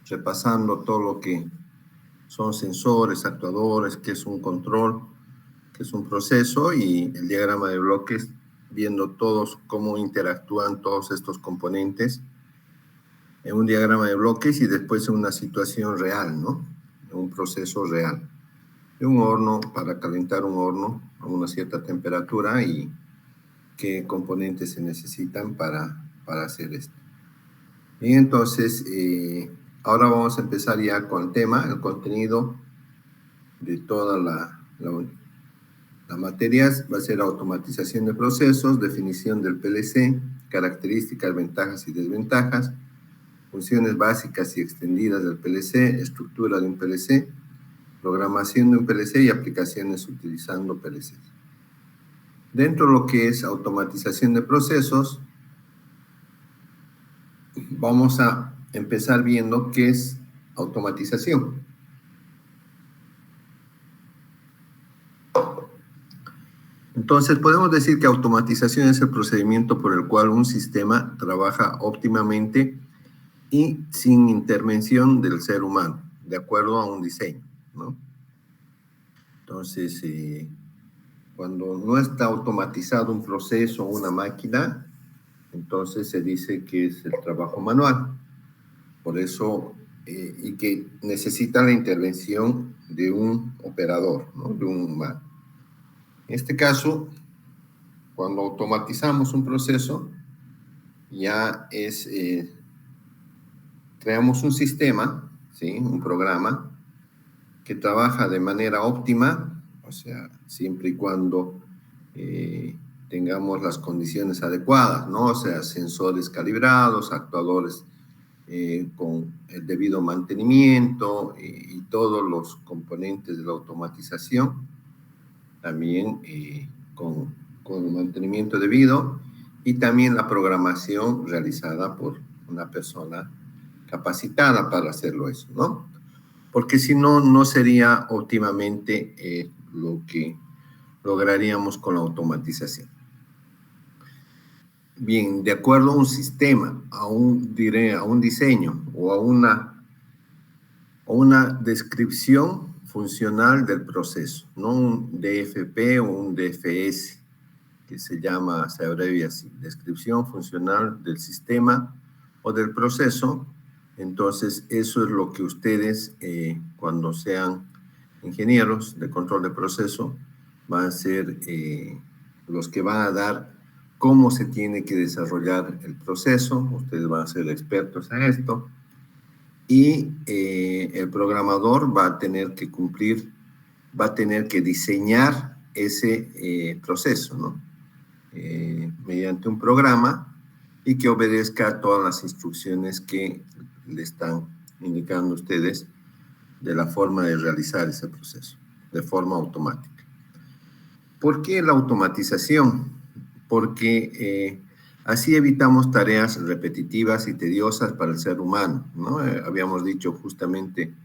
repasando todo lo que son sensores, actuadores, qué es un control, qué es un proceso, y el diagrama de bloques, viendo todos cómo interactúan todos estos componentes en un diagrama de bloques y después en una situación real, ¿no? En un proceso real. De un horno, para calentar un horno a una cierta temperatura, y qué componentes se necesitan para hacer esto. Bien, entonces, ahora vamos a empezar ya con el tema, el contenido de toda la materia. Va a ser automatización de procesos, definición del PLC, características, ventajas y desventajas, funciones básicas y extendidas del PLC, estructura de un PLC, programación de un PLC y aplicaciones utilizando PLCs. Dentro de lo que es automatización de procesos, vamos a empezar viendo qué es automatización. Entonces, podemos decir que automatización es el procedimiento por el cual un sistema trabaja óptimamente y sin intervención del ser humano, de acuerdo a un diseño, ¿no? Entonces, cuando no está automatizado un proceso o una máquina, entonces se dice que es el trabajo manual. Por eso, y que necesita la intervención de un operador, ¿no? De un humano. En este caso, cuando automatizamos un proceso, ya es, creamos un sistema, ¿sí? Un programa que trabaja de manera óptima, o sea, siempre y cuando tengamos las condiciones adecuadas, ¿no? O sea, sensores calibrados, actuadores con el debido mantenimiento, y todos los componentes de la automatización, también con el mantenimiento debido, y también la programación realizada por una persona capacitada para hacerlo eso, ¿no? Porque si no, no sería óptimamente lo que lograríamos con la automatización. Bien, de acuerdo a un sistema, a un diseño o a una descripción funcional del proceso, no un DFP o un DFS, que se abrevia así, descripción funcional del sistema o del proceso. Entonces, eso es lo que ustedes, cuando sean ingenieros de control de proceso, van a ser los que van a dar cómo se tiene que desarrollar el proceso. Ustedes van a ser expertos en esto. Y el programador va a tener que va a tener que diseñar ese proceso, ¿no? Mediante un programa, y que obedezca a todas las instrucciones que le están indicando ustedes de la forma de realizar ese proceso, de forma automática. ¿Por qué la automatización? Porque así evitamos tareas repetitivas y tediosas para el ser humano, ¿no? Habíamos dicho justamente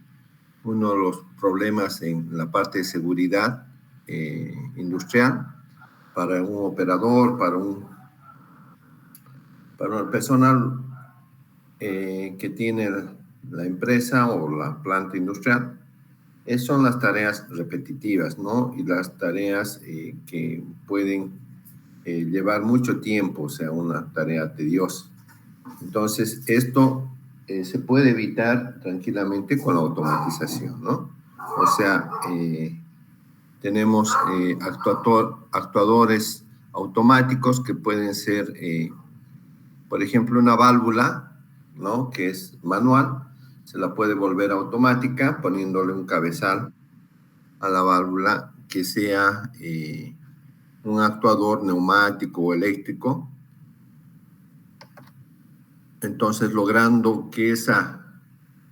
uno de los problemas en la parte de seguridad industrial para un operador, para el personal que tiene la empresa o la planta industrial, son las tareas repetitivas, ¿no? Y las tareas que pueden llevar mucho tiempo, o sea, una tarea tediosa. Entonces, esto se puede evitar tranquilamente con la automatización, ¿no? O sea, tenemos actuadores automáticos que pueden ser, por ejemplo, una válvula, ¿no? Que es manual, se la puede volver automática poniéndole un cabezal a la válvula que sea un actuador neumático o eléctrico. Entonces, logrando que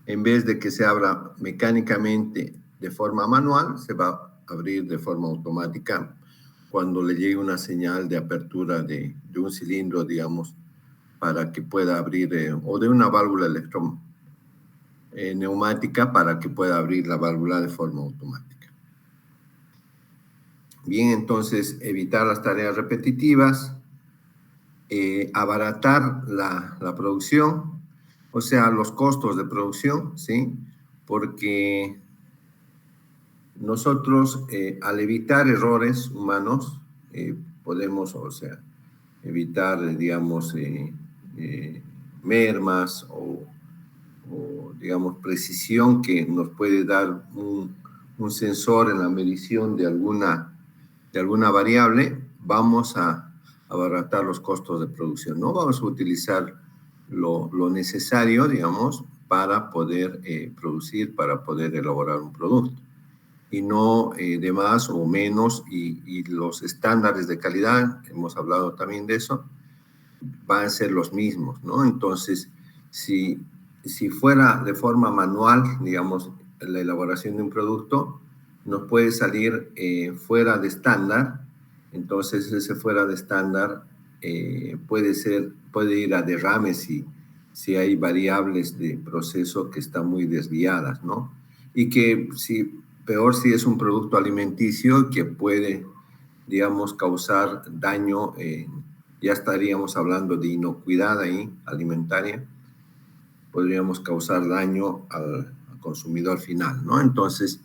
en vez de que se abra mecánicamente de forma manual, se va a abrir de forma automática cuando le llegue una señal de apertura de un cilindro, digamos, para que pueda abrir, o de una válvula neumática para que pueda abrir la válvula de forma automática. Bien, entonces, evitar las tareas repetitivas, abaratar la producción. o sea, los costos de producción, ¿sí? Porque nosotros, al evitar errores humanos, podemos, o sea, evitar, digamos, mermas o, digamos, precisión que nos puede dar un sensor en la medición de alguna variable. Vamos a abaratar los costos de producción, ¿no? Vamos a utilizar lo necesario, digamos, para poder producir, para poder elaborar un producto, y no de más o menos, y los estándares de calidad, hemos hablado también de eso, van a ser los mismos, ¿no? Entonces, si fuera de forma manual, digamos, la elaboración de un producto, nos puede salir fuera de estándar. Entonces, ese fuera de estándar puede ir a derrames si hay variables de proceso que están muy desviadas, ¿no? Y que peor si es un producto alimenticio que puede, digamos, causar daño, ya estaríamos hablando de inocuidad ahí, alimentaria, podríamos causar daño al consumidor final, ¿no? Entonces,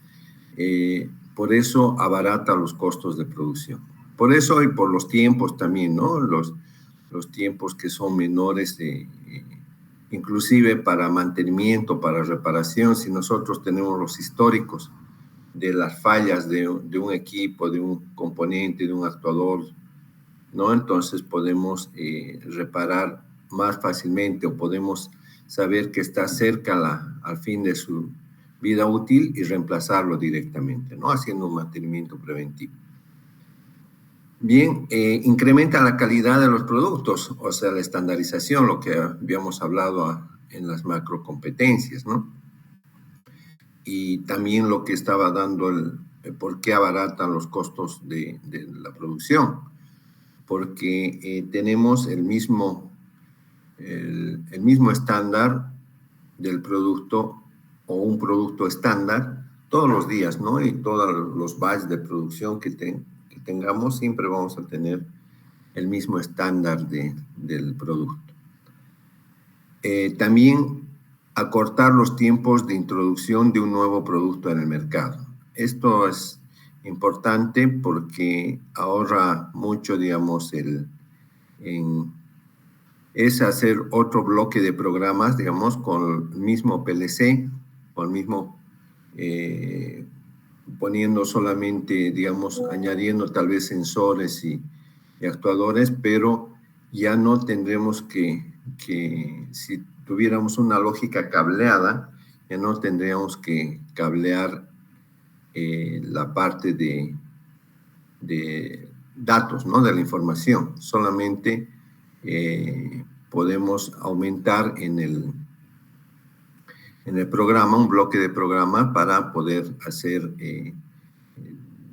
por eso abarata los costos de producción. Por eso y por los tiempos también, ¿no? Los tiempos que son menores, inclusive para mantenimiento, para reparación. Si nosotros tenemos los históricos de las fallas de un equipo, de un componente, de un actuador, ¿no? Entonces podemos reparar más fácilmente, o podemos saber que está cerca al fin de su vida útil y reemplazarlo directamente, ¿no? Haciendo un mantenimiento preventivo. Bien, incrementa la calidad de los productos, o sea, la estandarización, lo que habíamos hablado en las macrocompetencias, ¿no? Y también lo que estaba dando por qué abaratan los costos de la producción, porque tenemos el mismo estándar del producto, o un producto estándar todos los días, ¿no? Y todos los batches de producción que tengamos, siempre vamos a tener el mismo estándar del producto. También acortar los tiempos de introducción de un nuevo producto en el mercado. Esto es importante porque ahorra mucho, digamos, es hacer otro bloque de programas, digamos, con el mismo PLC, con el mismo, poniendo solamente, digamos, añadiendo tal vez sensores y actuadores, pero ya no tendremos que si tuviéramos una lógica cableada, ya no tendríamos que cablear la parte de datos, ¿no? De la información. Solamente podemos aumentar en el programa, un bloque de programa para poder hacer,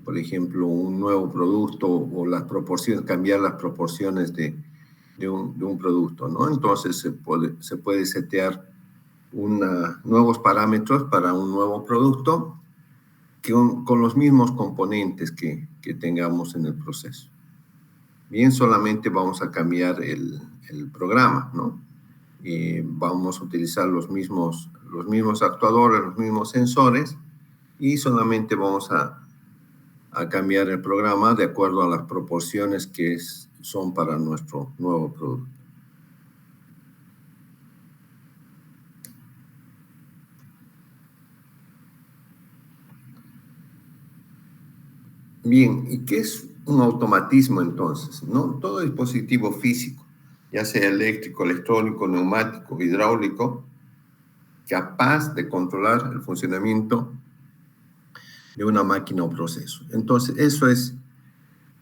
por ejemplo, un nuevo producto, o las proporciones, cambiar las proporciones de un producto, ¿no? Entonces se puede setear nuevos parámetros para un nuevo producto con los mismos componentes que tengamos en el proceso. Bien, solamente vamos a cambiar el programa, ¿no? Vamos a utilizar los mismos actuadores, los mismos sensores, y solamente vamos a cambiar el programa de acuerdo a las proporciones que son para nuestro nuevo producto. Bien, ¿y qué es un automatismo entonces? ¿No? Todo dispositivo físico, ya sea eléctrico, electrónico, neumático, hidráulico, capaz de controlar el funcionamiento de una máquina o proceso. Entonces, eso es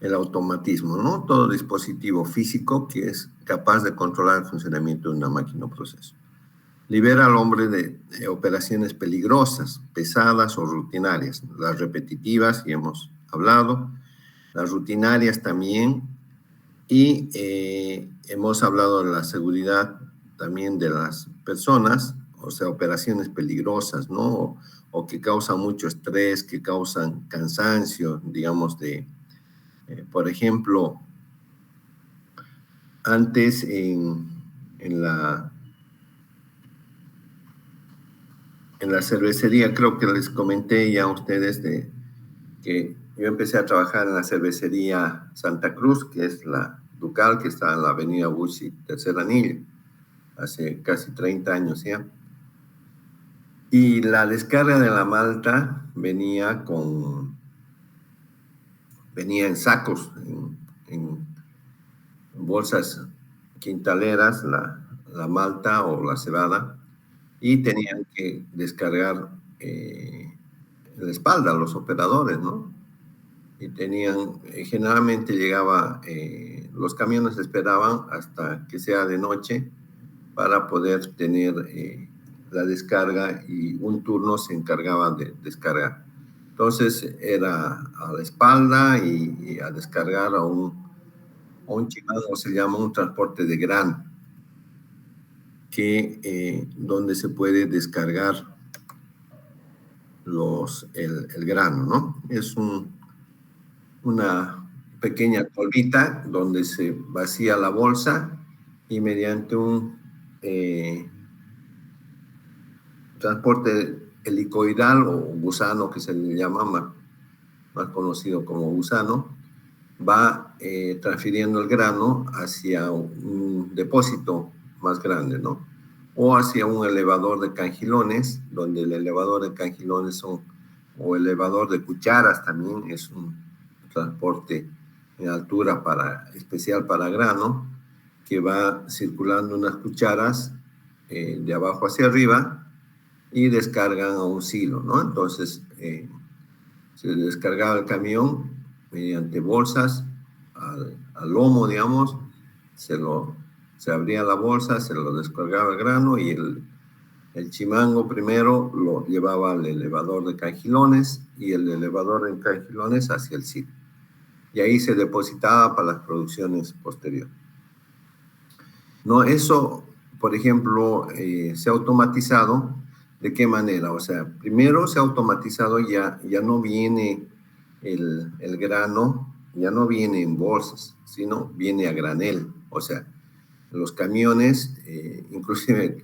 el automatismo, ¿no? Todo dispositivo físico que es capaz de controlar el funcionamiento de una máquina o proceso. Libera al hombre de operaciones peligrosas, pesadas o rutinarias. Las repetitivas, y hemos hablado, las rutinarias también, y hemos hablado de la seguridad también de las personas, o sea, operaciones peligrosas, ¿no? O que causan mucho estrés, que causan cansancio, digamos, por ejemplo, antes en la en la cervecería, creo que les comenté ya a ustedes de que yo empecé a trabajar en la cervecería Santa Cruz, que es la Ducal, que está en la avenida Bushi, tercer anillo, hace casi 30 años ya. Y la descarga de la malta venía en sacos, en bolsas quintaleras, la malta o la cebada, y tenían que descargar en la espalda los operadores, ¿no? Y tenían, generalmente llegaba, los camiones esperaban hasta que sea de noche para poder tener la descarga, y un turno se encargaba de descargar. Entonces era a la espalda y a descargar a un chimango, se llama un transporte de grano, que donde se puede descargar el grano, ¿no? Es una pequeña tolvita donde se vacía la bolsa y mediante un transporte helicoidal o gusano, que se le llama más conocido como gusano, va transfiriendo el grano hacia un depósito más grande, ¿no? O hacia un elevador de cangilones, donde el elevador de cangilones o elevador de cucharas también es un transporte en altura especial para grano, que va circulando unas cucharas de abajo hacia arriba y descargan a un silo, ¿no? Entonces, se descargaba el camión mediante bolsas al lomo, digamos, se abría la bolsa, se lo descargaba el grano, y el chimango primero lo llevaba al elevador de cangilones, y el elevador de cangilones hacia el silo. Y ahí se depositaba para las producciones posteriores. No, eso, por ejemplo, se ha automatizado. ¿De qué manera? O sea, primero se ha automatizado, ya no viene el grano, ya no viene en bolsas, sino viene a granel. O sea, los camiones, inclusive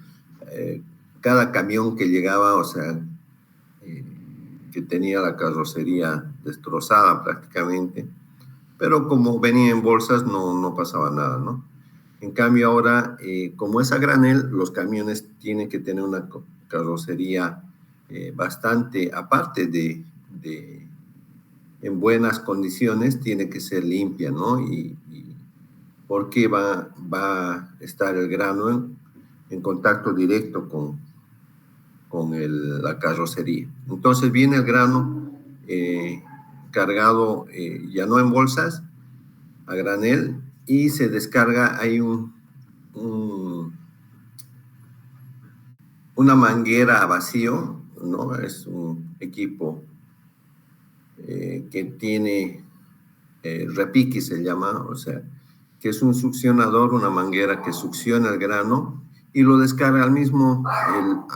cada camión que llegaba, o sea, que tenía la carrocería destrozada prácticamente, pero como venía en bolsas no pasaba nada, ¿no? En cambio ahora, como es a granel, los camiones tienen que tener una carrocería bastante, aparte de en buenas condiciones, tiene que ser limpia, ¿no? Y porque va a estar el grano en contacto directo con la carrocería. Entonces viene el grano cargado, ya no en bolsas, a granel, y se descarga. Hay una manguera a vacío, ¿no? Es un equipo que tiene repique, se llama, o sea, que es un succionador, una manguera que succiona el grano y lo descarga a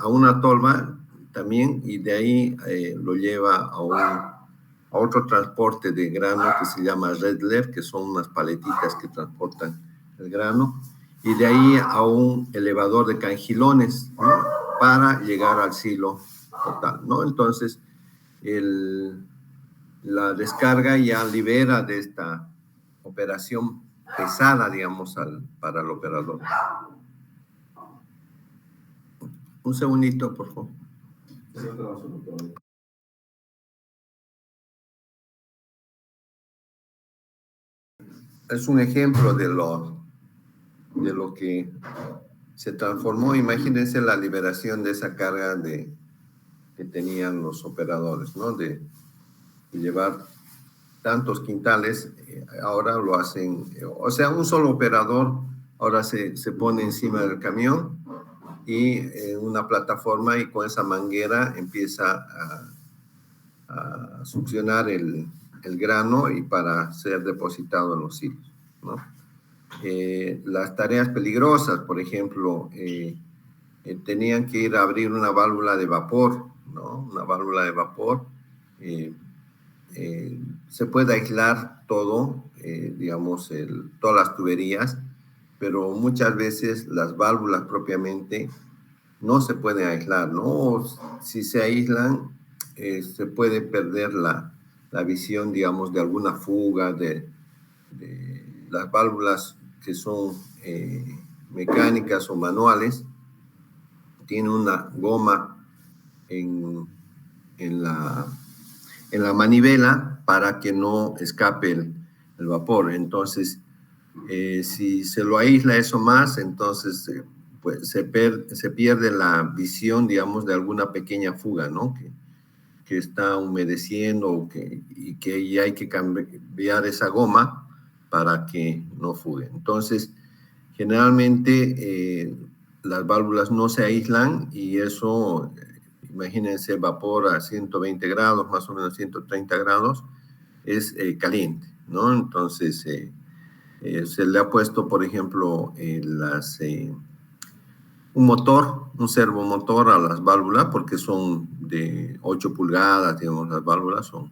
una tolva también, y de ahí lo lleva a otro transporte de grano que se llama Redler, que son unas paletitas que transportan el grano, y de ahí a un elevador de cangilones, ¿no? Para llegar al silo total, ¿no? Entonces, la descarga ya libera de esta operación pesada, digamos, para el operador. Un segundito, por favor. Es un ejemplo de lo que se transformó. Imagínense la liberación de esa carga que tenían los operadores, ¿no? De llevar tantos quintales, ahora lo hacen, o sea, un solo operador ahora se pone encima del camión y una plataforma, y con esa manguera empieza a succionar el grano y para ser depositado en los silos, ¿no? Las tareas peligrosas, por ejemplo, tenían que ir a abrir una válvula de vapor, ¿no? Una válvula de vapor. Se puede aislar todo, digamos, todas las tuberías, pero muchas veces las válvulas propiamente no se puede aislar, ¿no? Si se aíslan, se puede perder la visión, digamos, de alguna fuga, de las válvulas que son mecánicas o manuales, tiene una goma en la manivela para que no escape el vapor. Entonces, si se lo aísla eso más, entonces pues se pierde la visión, digamos, de alguna pequeña fuga, ¿no? Que está humedeciendo y que ya hay que cambiar esa goma para que no fugue. Entonces, generalmente las válvulas no se aíslan y eso, imagínense, vapor a 120 grados, más o menos 130 grados, es caliente, ¿no? Entonces, se le ha puesto, por ejemplo, un servomotor a las válvulas, porque son de 8 pulgadas, digamos, las válvulas son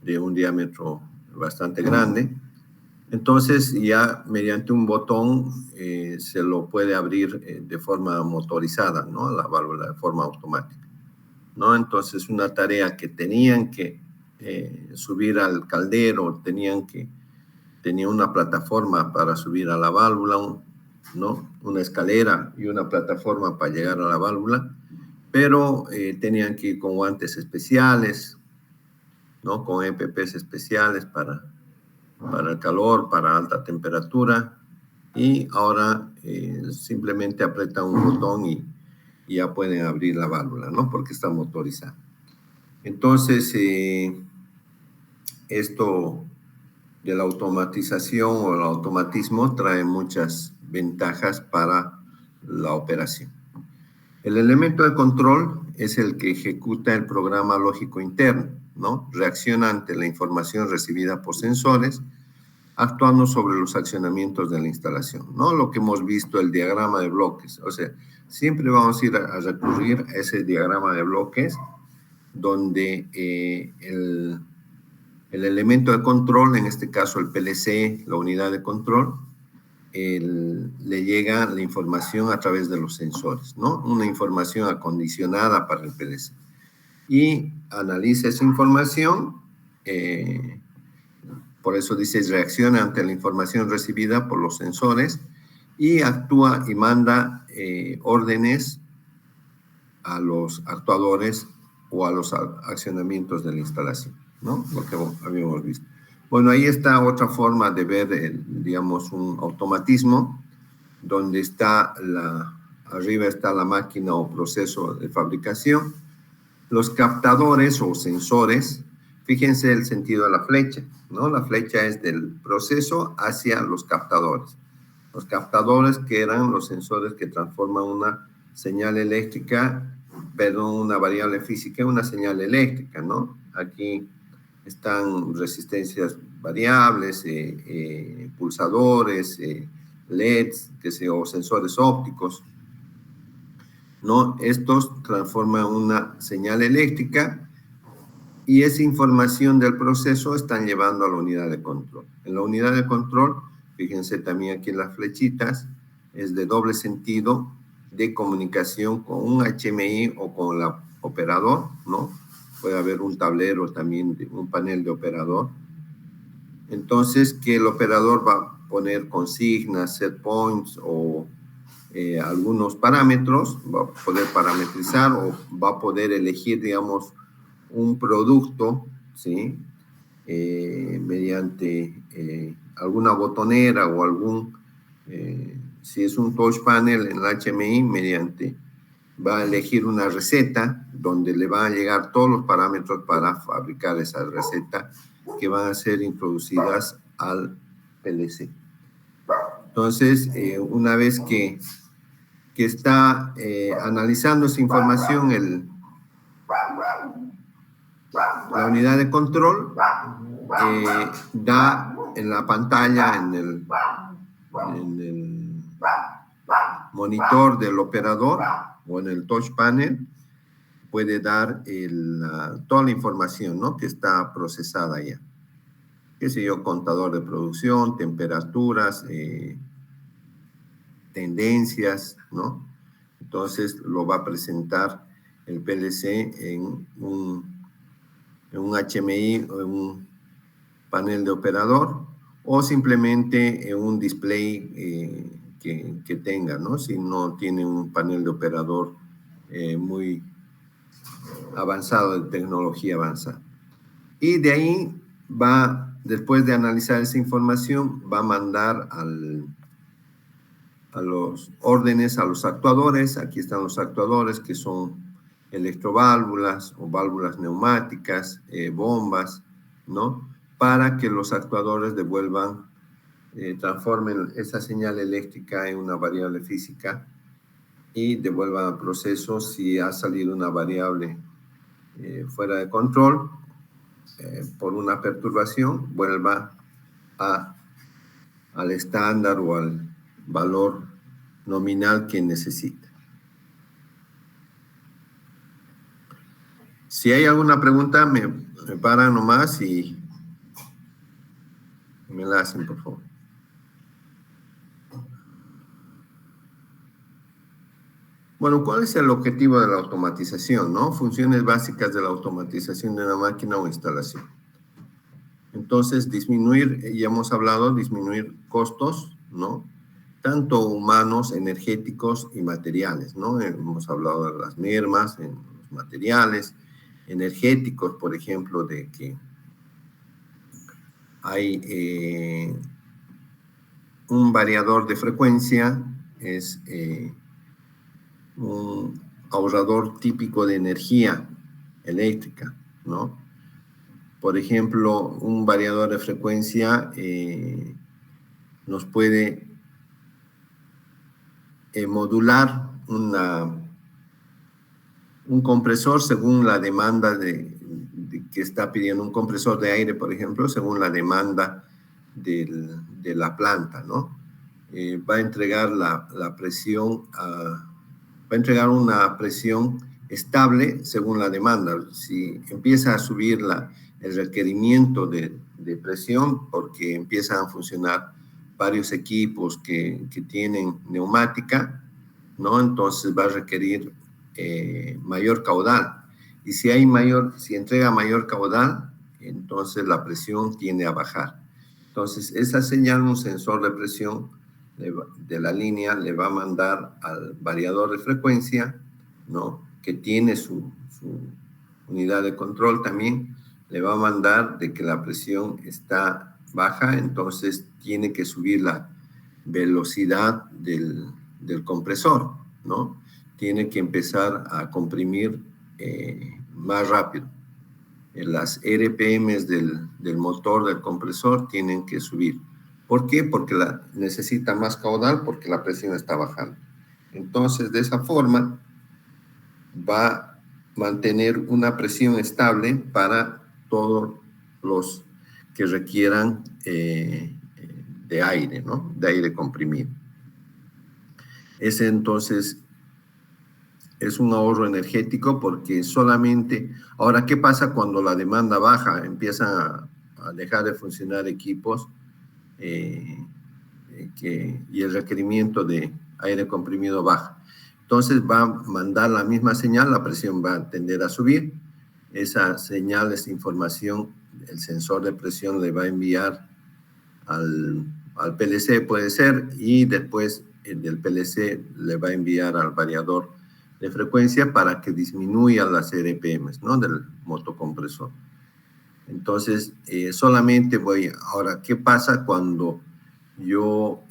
de un diámetro bastante grande. Entonces, ya mediante un botón se lo puede abrir de forma motorizada, ¿no? La válvula de forma automática, ¿no? Entonces, una tarea que tenían que subir al caldero, tenía una plataforma para subir a la válvula, ¿no? Una escalera y una plataforma para llegar a la válvula, pero tenían que ir con guantes especiales, ¿no? Con EPPs especiales para el calor, para alta temperatura, y ahora simplemente apretan un botón y ya pueden abrir la válvula, ¿no? Porque está motorizada. Entonces, esto de la automatización o el automatismo trae muchas ventajas para la operación. El elemento de control es el que ejecuta el programa lógico interno, ¿no? Reacciona ante la información recibida por sensores, actuando sobre los accionamientos de la instalación, ¿no? Lo que hemos visto, el diagrama de bloques. O sea, siempre vamos a ir a recurrir a ese diagrama de bloques donde el elemento de control, en este caso el PLC, la unidad de control, le llega la información a través de los sensores, ¿no? Una información acondicionada para el PLC. Y analiza esa información, por eso dice, reacciona ante la información recibida por los sensores y actúa y manda órdenes a los actuadores o a los accionamientos de la instalación, ¿no? Lo que habíamos visto. Bueno, ahí está otra forma de ver, digamos, un automatismo, donde está arriba está la máquina o proceso de fabricación. Los captadores o sensores, fíjense el sentido de la flecha, ¿no? La flecha es del proceso hacia los captadores. Los captadores, que eran los sensores que transforman una señal eléctrica, perdón, una variable física en una señal eléctrica, ¿no? Aquí están resistencias variables, pulsadores, LEDs, o sensores ópticos, ¿no? Estos transforman una señal eléctrica y esa información del proceso están llevando a la unidad de control. En la unidad de control, fíjense también aquí en las flechitas, es de doble sentido de comunicación con un HMI o con el operador, ¿no? Puede haber un tablero también, un panel de operador. Entonces, que el operador va a poner consignas, set points o algunos parámetros, va a poder parametrizar o va a poder elegir, digamos, un producto, ¿sí? Mediante alguna botonera o algún, si es un touch panel en el HMI, va a elegir una receta donde le van a llegar todos los parámetros para fabricar esa receta que van a ser introducidas al PLC. Entonces, una vez que está analizando esa información la unidad de control, da en la pantalla, en el monitor del operador o en el touch panel, puede dar toda la información, ¿no? Que está procesada ya. Qué sé yo, contador de producción, temperaturas, tendencias, ¿no? Entonces lo va a presentar el PLC en un HMI o en un panel de operador, o simplemente en un display que tenga, ¿no? Si no tiene un panel de operador muy avanzado, de tecnología avanzada. Y de ahí va, después de analizar esa información, va a mandar a los órdenes, a los actuadores. Aquí están los actuadores, que son electroválvulas o válvulas neumáticas, bombas, ¿no? Para que los actuadores devuelvan, transformen esa señal eléctrica en una variable física y devuelvan al proceso si ha salido una variable fuera de control por una perturbación, vuelva al estándar o al valor nominal que necesita. Si hay alguna pregunta, me paran nomás y me la hacen, por favor. Bueno, ¿cuál es el objetivo de la automatización, no? Funciones básicas de la automatización de una máquina o instalación. Entonces, disminuir, ya hemos hablado, disminuir costos, ¿no? Tanto humanos, energéticos y materiales, ¿no? Hemos hablado de las mermas en los materiales, energéticos, por ejemplo, de que hay un variador de frecuencia, es un ahorrador típico de energía eléctrica, ¿no? Por ejemplo, un variador de frecuencia nos puede modular un compresor según la demanda que está pidiendo un compresor de aire, por ejemplo, según la demanda de la planta, ¿no? Va a entregar la presión, va a entregar una presión estable según la demanda. Si empieza a subir el requerimiento de presión porque empiezan a funcionar varios equipos que tienen neumática, ¿no? Entonces va a requerir mayor caudal. Y si entrega mayor caudal, entonces la presión tiende a bajar. Entonces, esa señal, un sensor de presión de la línea, le va a mandar al variador de frecuencia, ¿no? Que tiene su unidad de control también, le va a mandar de que la presión está baja, entonces tiene que subir la velocidad del compresor, ¿no? Tiene que empezar a comprimir más rápido. Las RPMs del motor del compresor tienen que subir. ¿Por qué? Porque necesita más caudal, porque la presión está bajando. Entonces, de esa forma, va a mantener una presión estable para todos los que requieran de aire, ¿no? De aire comprimido. Ese entonces es un ahorro energético porque solamente... Ahora, ¿qué pasa cuando la demanda baja? Empiezan a dejar de funcionar equipos y el requerimiento de aire comprimido baja. Entonces va a mandar la misma señal, la presión va a tender a subir. Esa señal, esa información, el sensor de presión le va a enviar al PLC, puede ser, y después del PLC le va a enviar al variador de frecuencia para que disminuya las RPMs, ¿no? Del motocompresor. Entonces, solamente ahora, ¿qué pasa cuando yo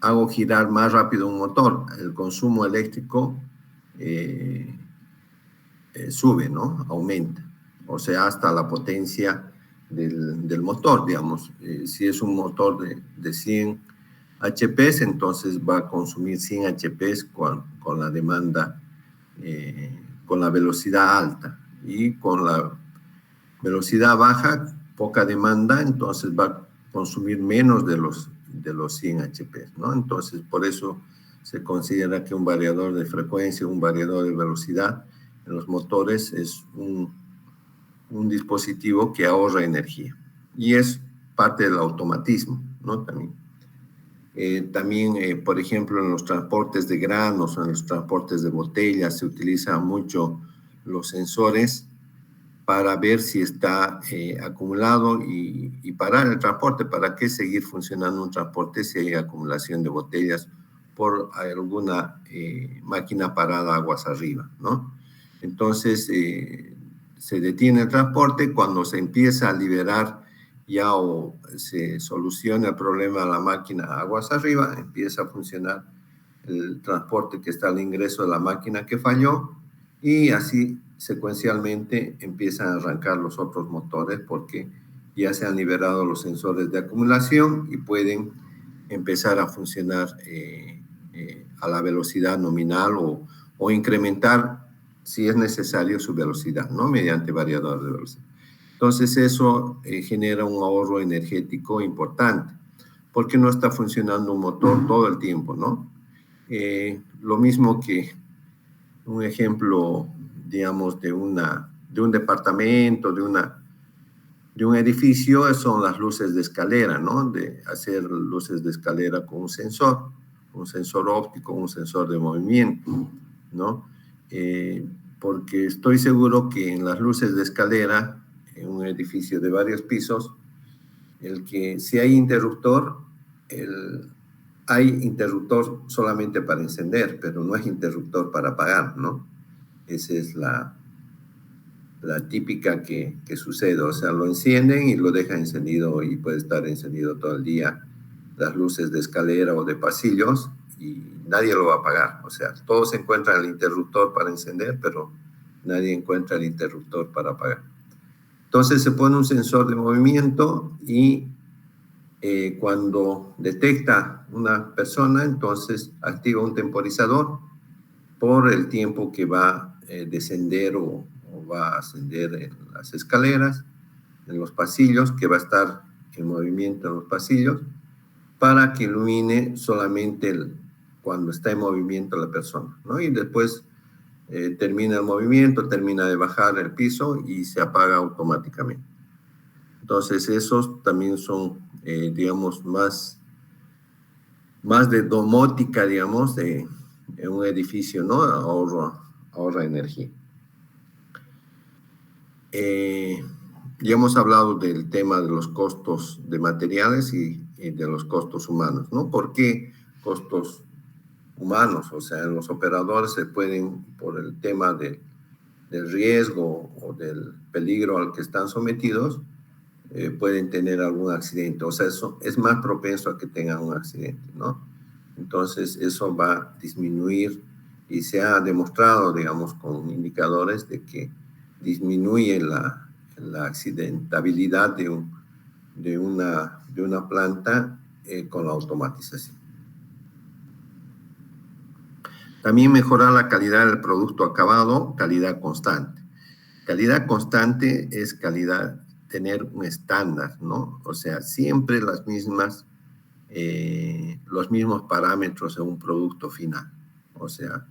hago girar más rápido un motor? El consumo eléctrico sube, ¿no? Aumenta. O sea, hasta la potencia del motor, digamos. Si es un motor de 100 HPs, entonces va a consumir 100 HPs con la demanda, con la velocidad alta. Y con la velocidad baja, poca demanda, entonces va a consumir menos de los 100 HPs, ¿no? Entonces, por eso se considera que un variador de frecuencia, un variador de velocidad en los motores es un dispositivo que ahorra energía. Y es parte del automatismo, ¿no? También. También, por ejemplo, en los transportes de granos, en los transportes de botellas, se utilizan mucho los sensores para ver si está acumulado y parar el transporte. ¿Para qué seguir funcionando un transporte si hay acumulación de botellas por alguna máquina parada aguas arriba, ¿no? Entonces, se detiene el transporte. Cuando se empieza a liberar ya o se soluciona el problema de la máquina aguas arriba, empieza a funcionar el transporte que está al ingreso de la máquina que falló, y así secuencialmente empiezan a arrancar los otros motores porque ya se han liberado los sensores de acumulación y pueden empezar a funcionar a la velocidad nominal o incrementar, si es necesario, su velocidad, ¿no? Mediante variador de velocidad. Entonces eso genera un ahorro energético importante, porque no está funcionando un motor todo el tiempo, ¿no? Lo mismo que un ejemplo, digamos, de un departamento, de un edificio, son las luces de escalera, ¿no? De hacer luces de escalera con un sensor óptico, un sensor de movimiento, ¿no? Porque estoy seguro que en las luces de escalera, en un edificio de varios pisos, si hay interruptor, hay interruptor solamente para encender, pero no hay interruptor para apagar, ¿no? Esa es la típica que sucede. O sea, lo encienden y lo dejan encendido y puede estar encendido todo el día las luces de escalera o de pasillos y nadie lo va a apagar. O sea, todos encuentran el interruptor para encender, pero nadie encuentra el interruptor para apagar. Entonces se pone un sensor de movimiento y cuando detecta una persona, entonces activa un temporizador por el tiempo que va a descender o va a ascender en las escaleras, en los pasillos, que va a estar en movimiento en los pasillos, para que ilumine solamente cuando está en movimiento la persona, ¿no? Y después termina el movimiento, termina de bajar el piso y se apaga automáticamente. Entonces, esos también son, digamos, más de domótica, digamos, en un edificio, ¿no? Ahorra energía. Ya hemos hablado del tema de los costos de materiales y de los costos humanos, ¿no? ¿Por qué costos humanos? O sea, los operadores se pueden, por el tema del riesgo o del peligro al que están sometidos, pueden tener algún accidente. O sea, eso es más propenso a que tengan un accidente, ¿no? Entonces, eso va a disminuir y se ha demostrado, digamos, con indicadores de que disminuye la accidentabilidad de una planta con la automatización. También mejorar la calidad del producto acabado, calidad constante. Calidad constante es tener un estándar, ¿no? O sea, siempre los mismos parámetros en un producto final. O sea,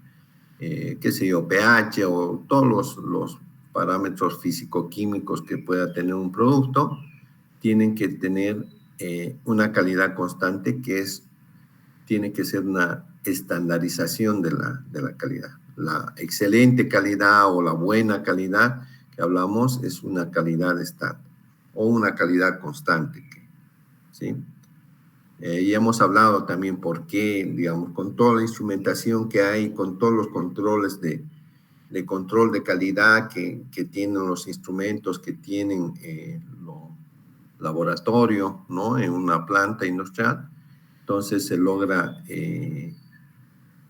qué sé yo, pH o todos los parámetros físico-químicos que pueda tener un producto, tienen que tener una calidad constante tiene que ser una estandarización de la calidad. La excelente calidad o la buena calidad que hablamos es una calidad estándar o una calidad constante, ¿sí? Y hemos hablado también por qué, digamos, con toda la instrumentación que hay, con todos los controles de control de calidad que tienen los instrumentos que tienen los laboratorios, ¿no? En una planta industrial, entonces se logra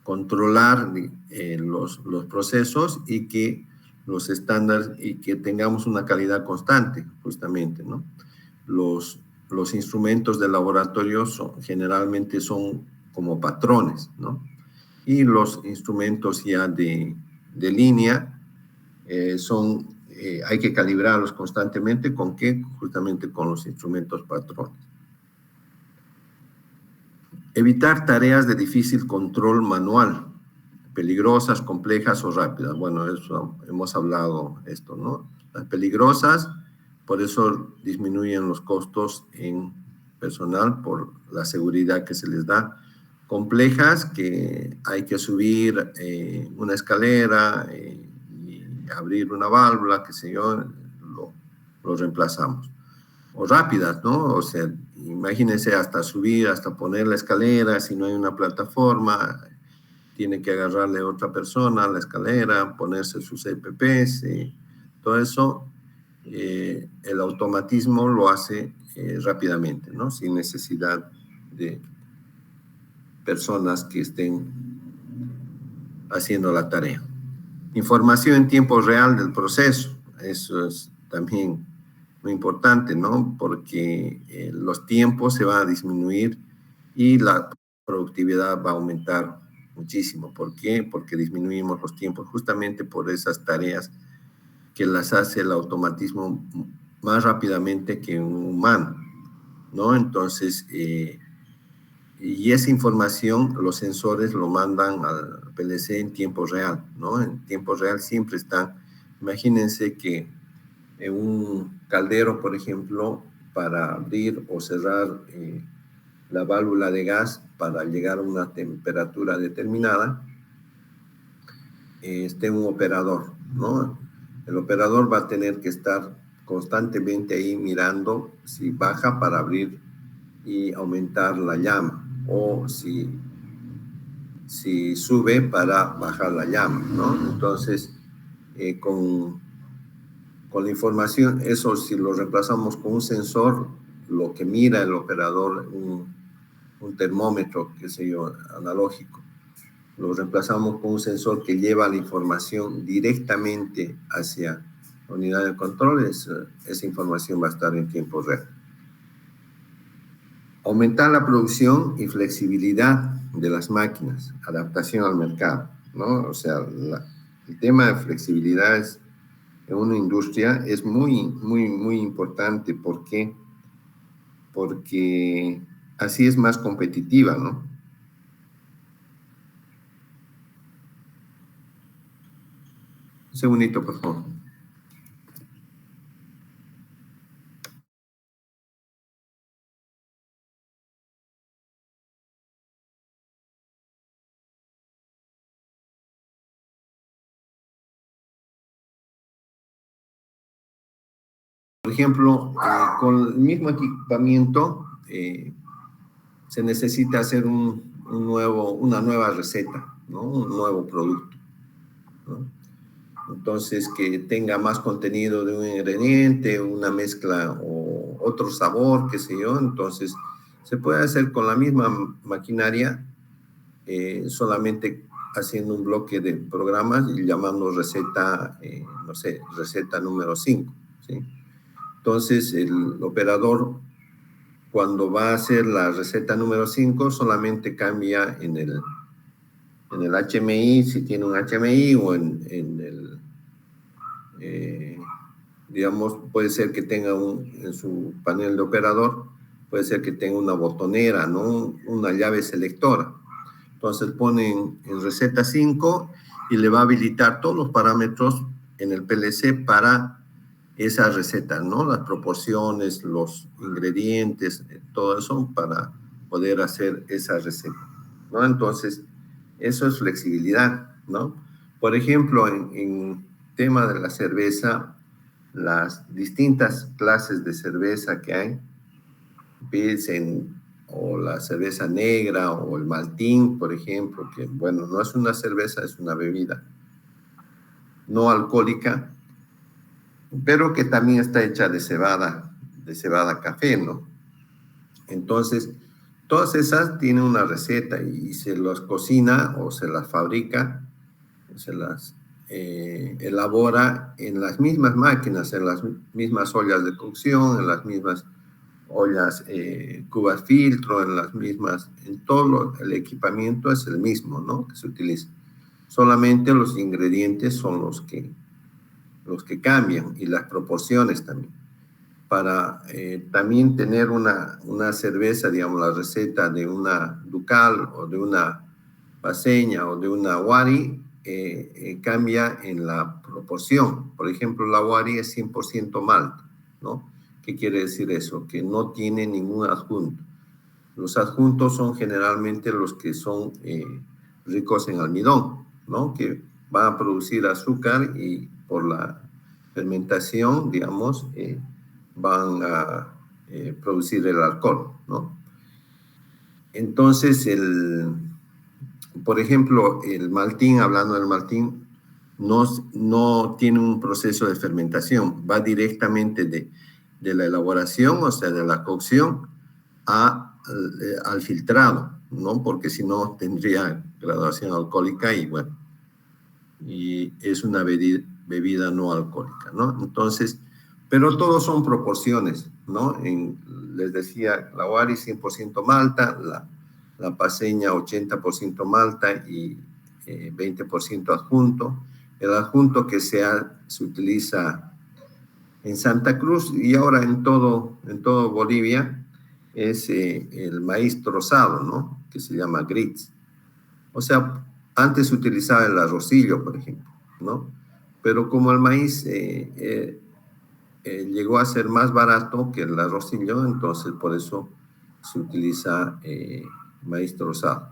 controlar los procesos y que los estándares y que tengamos una calidad constante, justamente, ¿no? Los instrumentos de laboratorio generalmente son como patrones, ¿no? Y los instrumentos ya de línea hay que calibrarlos constantemente. ¿Con qué? Justamente con los instrumentos patrones. Evitar tareas de difícil control manual, peligrosas, complejas o rápidas. Bueno, eso hemos hablado esto, ¿no? Las peligrosas, por eso disminuyen los costos en personal por la seguridad que se les da, complejas que hay que subir una escalera y abrir una válvula, qué sé yo, lo reemplazamos. O rápidas, ¿no? O sea, imagínense hasta subir, hasta poner la escalera, si no hay una plataforma, tiene que agarrarle a otra persona la escalera, ponerse sus EPPs, todo eso, el automatismo lo hace rápidamente, ¿no? Sin necesidad de personas que estén haciendo la tarea. Información en tiempo real del proceso, eso es también muy importante, ¿no? Porque los tiempos se van a disminuir y la productividad va a aumentar muchísimo. ¿Por qué? Porque disminuimos los tiempos justamente por esas tareas que las hace el automatismo más rápidamente que un humano, ¿no? Entonces, y esa información los sensores lo mandan al PLC en tiempo real, ¿no? En tiempo real siempre están, imagínense que en un caldero, por ejemplo, para abrir o cerrar la válvula de gas para llegar a una temperatura determinada, esté un operador, ¿no? El operador va a tener que estar constantemente ahí mirando si baja para abrir y aumentar la llama o si sube para bajar la llama, ¿no? Entonces, con la información, eso si lo reemplazamos con un sensor, lo que mira el operador, un termómetro, qué sé yo, analógico, lo reemplazamos con un sensor que lleva la información directamente hacia la unidad de control, esa información va a estar en tiempo real. Aumentar la producción y flexibilidad de las máquinas, adaptación al mercado, ¿no? O sea, el tema de flexibilidad en una industria es muy, muy, muy importante. ¿Por qué? Porque así es más competitiva, ¿no? Un segundito, por favor. Por ejemplo, con el mismo equipamiento se necesita hacer una nueva receta, ¿no? Un nuevo producto, ¿no? Entonces, que tenga más contenido de un ingrediente, una mezcla o otro sabor, qué sé yo. Entonces, se puede hacer con la misma maquinaria, solamente haciendo un bloque de programas y llamando receta, no sé, receta número 5, ¿sí? Entonces, el operador, cuando va a hacer la receta número 5, solamente cambia en el HMI, si tiene un HMI, o en el, digamos, puede ser que tenga en su panel de operador, puede ser que tenga una botonera, ¿no? Una llave selectora. Entonces ponen en receta 5 y le va a habilitar todos los parámetros en el PLC para esa receta, ¿no? Las proporciones, los ingredientes, todo eso para poder hacer esa receta, ¿no? Entonces, eso es flexibilidad, ¿no? Por ejemplo, en tema de la cerveza, las distintas clases de cerveza que hay, Pilsen o la cerveza negra o el maltín, por ejemplo, que bueno, no es una cerveza, es una bebida no alcohólica, pero que también está hecha de cebada café, ¿no? Entonces, todas esas tienen una receta y se las cocina o se las fabrica, se las elabora en las mismas máquinas, en las mismas ollas de cocción, en las mismas ollas, cubas filtro, en todo el equipamiento es el mismo, ¿no? Que se utiliza. Solamente los ingredientes son los que cambian y las proporciones también. Para también tener una cerveza, digamos, la receta de una Ducal o de una Paceña o de una Wari, cambia en la proporción. Por ejemplo, la Wari es 100% malt, ¿no? ¿Qué quiere decir eso? Que no tiene ningún adjunto. Los adjuntos son generalmente los que son ricos en almidón, ¿no? Que van a producir azúcar y por la fermentación, digamos, van a producir el alcohol, ¿no? Entonces, por ejemplo, el maltín, hablando del maltín, no tiene un proceso de fermentación, va directamente de la elaboración, o sea, de la cocción, al filtrado, ¿no? Porque si no tendría graduación alcohólica y bueno, y es una bebida no alcohólica, ¿no? Entonces, pero todos son proporciones, ¿no? Les decía, la Wari 100% malta, la paceña 80% malta y 20% adjunto. El adjunto que se utiliza en Santa Cruz y ahora en todo Bolivia es el maíz trozado, ¿no? Que se llama grits. O sea, antes se utilizaba el arrocillo, por ejemplo, ¿no? Pero como el maíz llegó a ser más barato que el arrocillo, entonces por eso se utiliza maíz trozado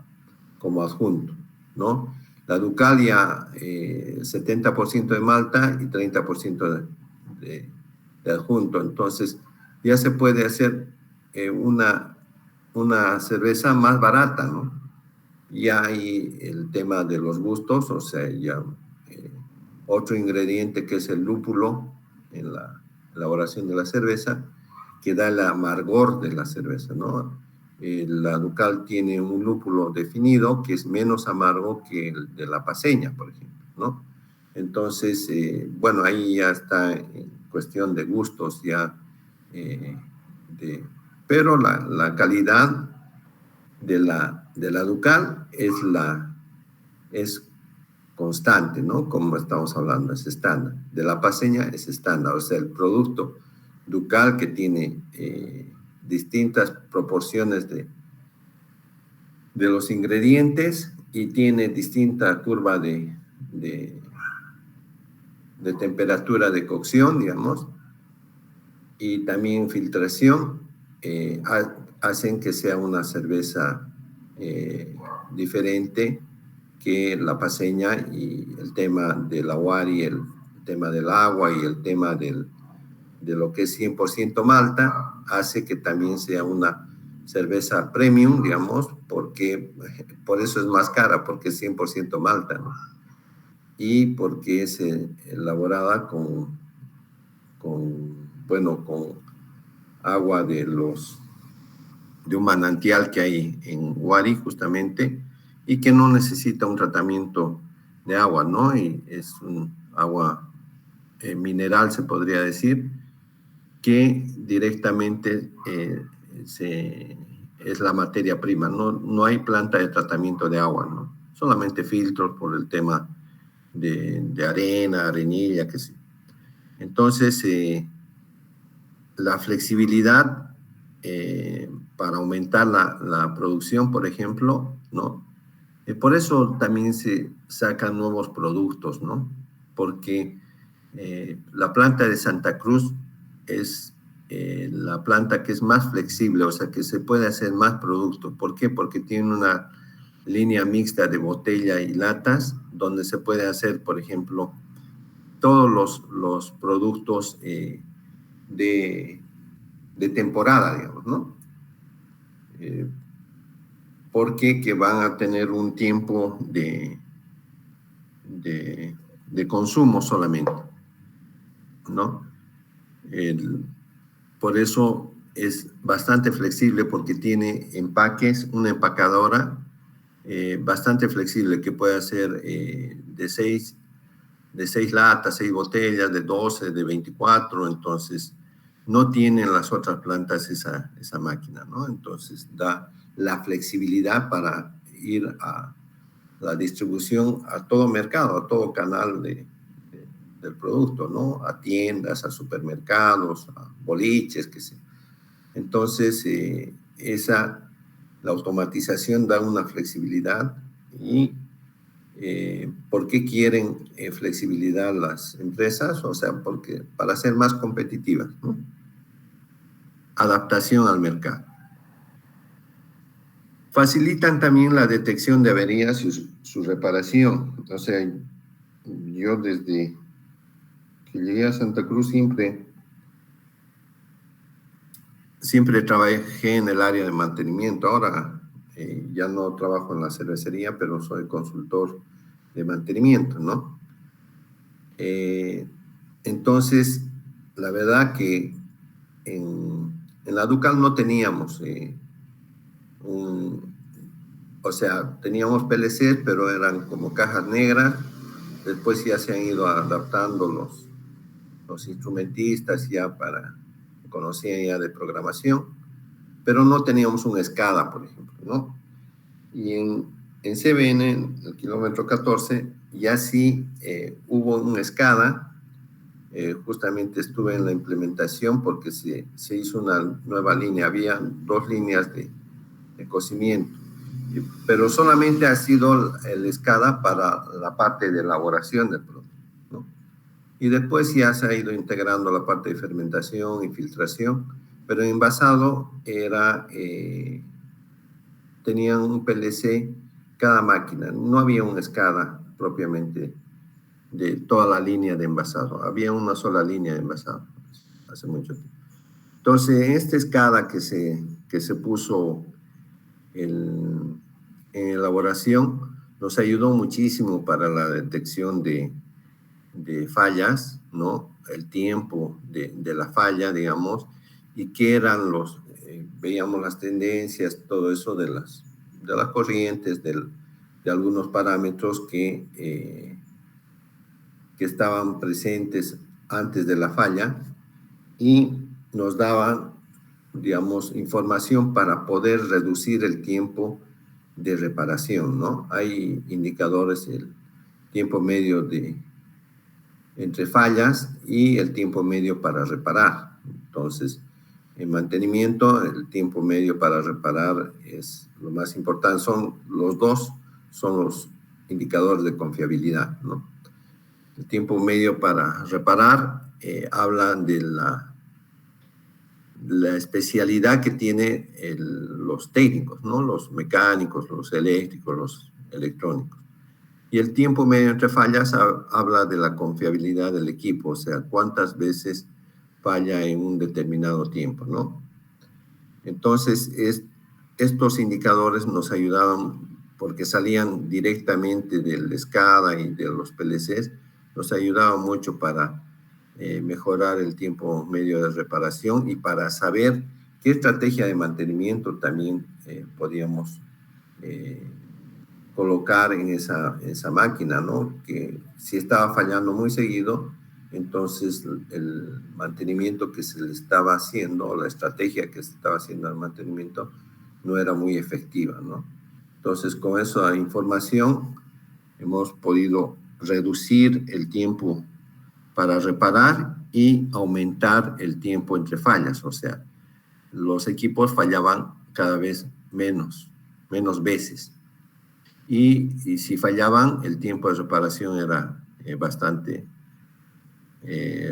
como adjunto, ¿no? La Ducalia, 70% de malta y 30% de adjunto. Entonces, ya se puede hacer una cerveza más barata, ¿no? Ya hay el tema de los gustos, o sea, ya otro ingrediente que es el lúpulo en la elaboración de la cerveza, que da el amargor de la cerveza, ¿no? La Ducal tiene un lúpulo definido que es menos amargo que el de la paceña, por ejemplo, ¿no? Entonces, bueno, ahí ya está en cuestión de gustos ya, pero la calidad de la Ducal es constante, ¿no? Como estamos hablando, es estándar. De la paceña es estándar, o sea, el producto Ducal que tiene distintas proporciones de los ingredientes y tiene distinta curva de temperatura de cocción, digamos, y también filtración, hacen que sea una cerveza diferente que la paceña, y el tema del Wari, el tema del agua y el tema de lo que es 100% malta, hace que también sea una cerveza premium, digamos, porque por eso es más cara, porque es 100% malta, ¿no? Y porque es elaborada con agua de un manantial que hay en Wari, justamente, y que no necesita un tratamiento de agua, ¿no? Y es un agua mineral, se podría decir, que directamente es la materia prima. No hay planta de tratamiento de agua, ¿no? Solamente filtros por el tema de arena, arenilla, que sí. Entonces, la flexibilidad para aumentar la producción, por ejemplo, ¿no? Por eso también se sacan nuevos productos, ¿no? Porque la planta de Santa Cruz es la planta que es más flexible, o sea, que se puede hacer más productos. ¿Por qué? Porque tiene una línea mixta de botella y latas, donde se puede hacer, por ejemplo, todos los productos de temporada, digamos, ¿no? Porque que van a tener un tiempo de consumo solamente, ¿no? Por eso es bastante flexible, porque tiene empaques, una empacadora bastante flexible que puede hacer de 6 latas, 6 botellas, de 12, de 24, entonces no tienen las otras plantas esa máquina, ¿no? Entonces da la flexibilidad para ir a la distribución a todo mercado, a todo canal del producto, ¿no? A tiendas, a supermercados, a boliches, que sé. Entonces, la automatización da una flexibilidad. Y ¿por qué quieren flexibilidad las empresas? O sea, porque para ser más competitivas, ¿no? adaptación al mercado. Facilitan también la detección de averías y su reparación. O sea, yo desde que llegué a Santa Cruz siempre trabajé en el área de mantenimiento. Ahora ya no trabajo en la cervecería, pero soy consultor de mantenimiento, ¿no? Entonces, la verdad que en la Ducal no teníamos o sea, teníamos PLCs, pero eran como cajas negras. Después ya se han ido adaptando los instrumentistas ya conocían ya de programación, pero no teníamos un SCADA, por ejemplo, ¿no? Y en CBN, en el kilómetro 14, ya sí hubo un SCADA. Justamente estuve en la implementación porque se hizo una nueva línea. Había 2 líneas de cocimiento, pero solamente ha sido el SCADA para la parte de elaboración del producto, ¿no? Y después ya se ha ido integrando la parte de fermentación y filtración, pero en envasado tenían un PLC cada máquina, no había un SCADA propiamente de toda la línea de envasado, había una sola línea de envasado hace mucho tiempo. Entonces, este SCADA que se puso en elaboración nos ayudó muchísimo para la detección de fallas, ¿no? El tiempo de la falla, digamos, y qué eran veíamos las tendencias, todo eso de las corrientes, de algunos parámetros que estaban presentes antes de la falla y nos daban, digamos, información para poder reducir el tiempo de reparación, ¿no? Hay indicadores, el tiempo medio entre fallas y el tiempo medio para reparar. Entonces, en mantenimiento, el tiempo medio para reparar es lo más importante. Los dos son los indicadores de confiabilidad, ¿no? El tiempo medio para reparar habla de la especialidad que tienen los técnicos, ¿no? Los mecánicos, los eléctricos, los electrónicos. Y el tiempo medio entre fallas habla de la confiabilidad del equipo, o sea, cuántas veces falla en un determinado tiempo, ¿no? Entonces, estos indicadores nos ayudaban porque salían directamente del SCADA y de los PLCs, nos ayudaban mucho para mejorar el tiempo medio de reparación y para saber qué estrategia de mantenimiento también podíamos colocar en esa máquina, ¿no? Que si estaba fallando muy seguido, entonces el mantenimiento que se le estaba haciendo, o la estrategia que se estaba haciendo al mantenimiento, no era muy efectiva, ¿no? Entonces, con esa información hemos podido reducir el tiempo para reparar y aumentar el tiempo entre fallas, o sea, los equipos fallaban cada vez menos veces. Y si fallaban, el tiempo de reparación era bastante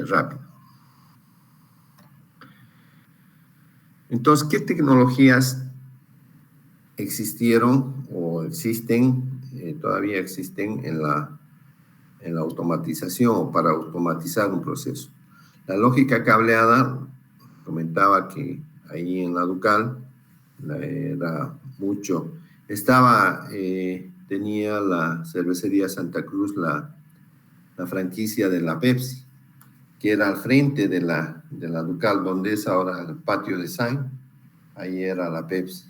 rápido. Entonces, ¿qué tecnologías existieron o existen, todavía existen en la automatización o para automatizar un proceso? La lógica cableada, comentaba que ahí en la Ducal era mucho. Tenía la cervecería Santa Cruz la franquicia de la Pepsi, que era al frente de la Ducal, donde es ahora el patio de Sain, ahí era la Pepsi.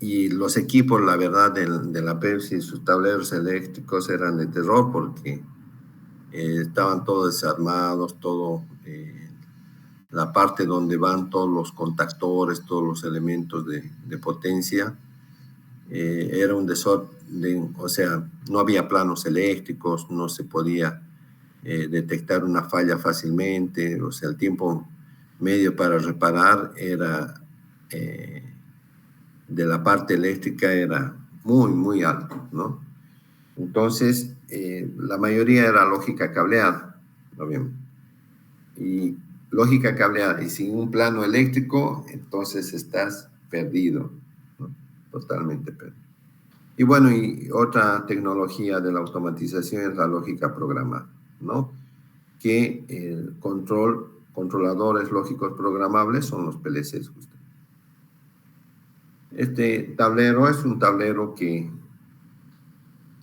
Y los equipos, la verdad, de la Pepsi, sus tableros eléctricos eran de terror porque estaban todos desarmados, la parte donde van todos los contactores, todos los elementos de potencia, era un desorden, o sea, no había planos eléctricos, no se podía detectar una falla fácilmente, o sea, el tiempo medio para reparar era, de la parte eléctrica era muy, muy alto, ¿no? Entonces, la mayoría era lógica cableada, obviamente. Y lógica cableada y sin un plano eléctrico, entonces estás perdido, ¿no? Totalmente perdido. Y bueno, y otra tecnología de la automatización es la lógica programada, ¿no? Que el controladores lógicos programables son los PLCs. Este tablero es un tablero que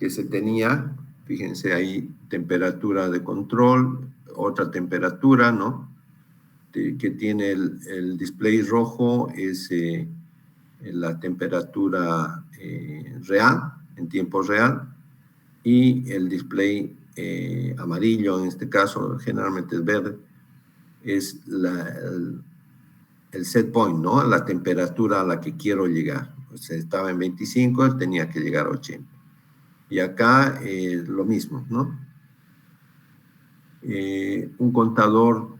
se tenía, fíjense ahí, temperatura de control, otra temperatura, ¿no? Que tiene el display rojo es la temperatura real, en tiempo real, y el display amarillo, en este caso generalmente es verde, es el set point, ¿no? La temperatura a la que quiero llegar. O sea, estaba en 25, tenía que llegar a 80. Y acá lo mismo, ¿no? Un contador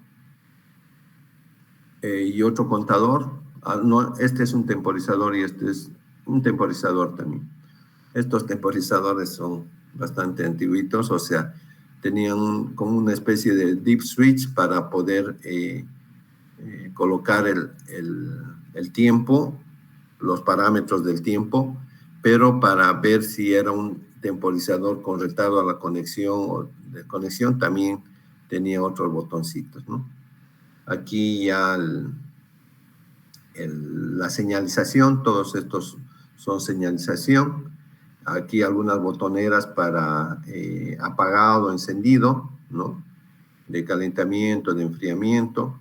y otro contador. No, este es un temporizador y este es un temporizador también. Estos temporizadores son bastante antiguitos, o sea, tenían como una especie de deep switch para poder colocar el tiempo, los parámetros del tiempo, pero para ver si era un temporizador conectado a la conexión o de conexión también tenía otros botoncitos, ¿no? Aquí ya la señalización, todos estos son señalización. Aquí algunas botoneras para apagado, encendido, ¿no? De calentamiento, de enfriamiento.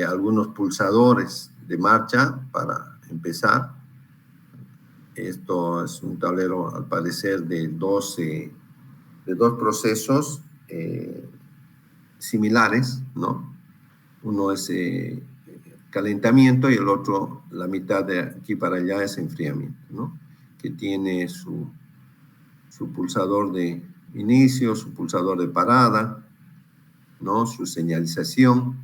Algunos pulsadores de marcha para empezar. Esto es un tablero, al parecer, de dos procesos similares, ¿no? Uno es calentamiento y el otro, la mitad de aquí para allá, es enfriamiento, ¿no? Que tiene su pulsador de inicio, su pulsador de parada, ¿no? Su señalización.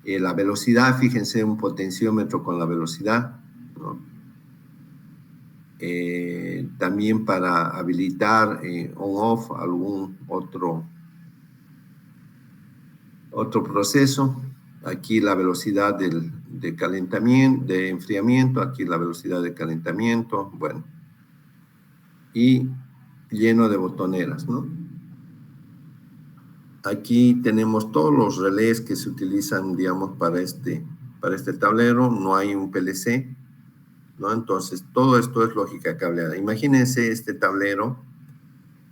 La velocidad, fíjense, un potenciómetro con la velocidad, ¿no? También para habilitar on-off algún otro proceso. Aquí la velocidad de calentamiento, de enfriamiento, aquí la velocidad de calentamiento, bueno. Y lleno de botoneras, ¿no? Aquí tenemos todos los relés que se utilizan, digamos, para este tablero. No hay un PLC, ¿no? Entonces, todo esto es lógica cableada. Imagínense este tablero,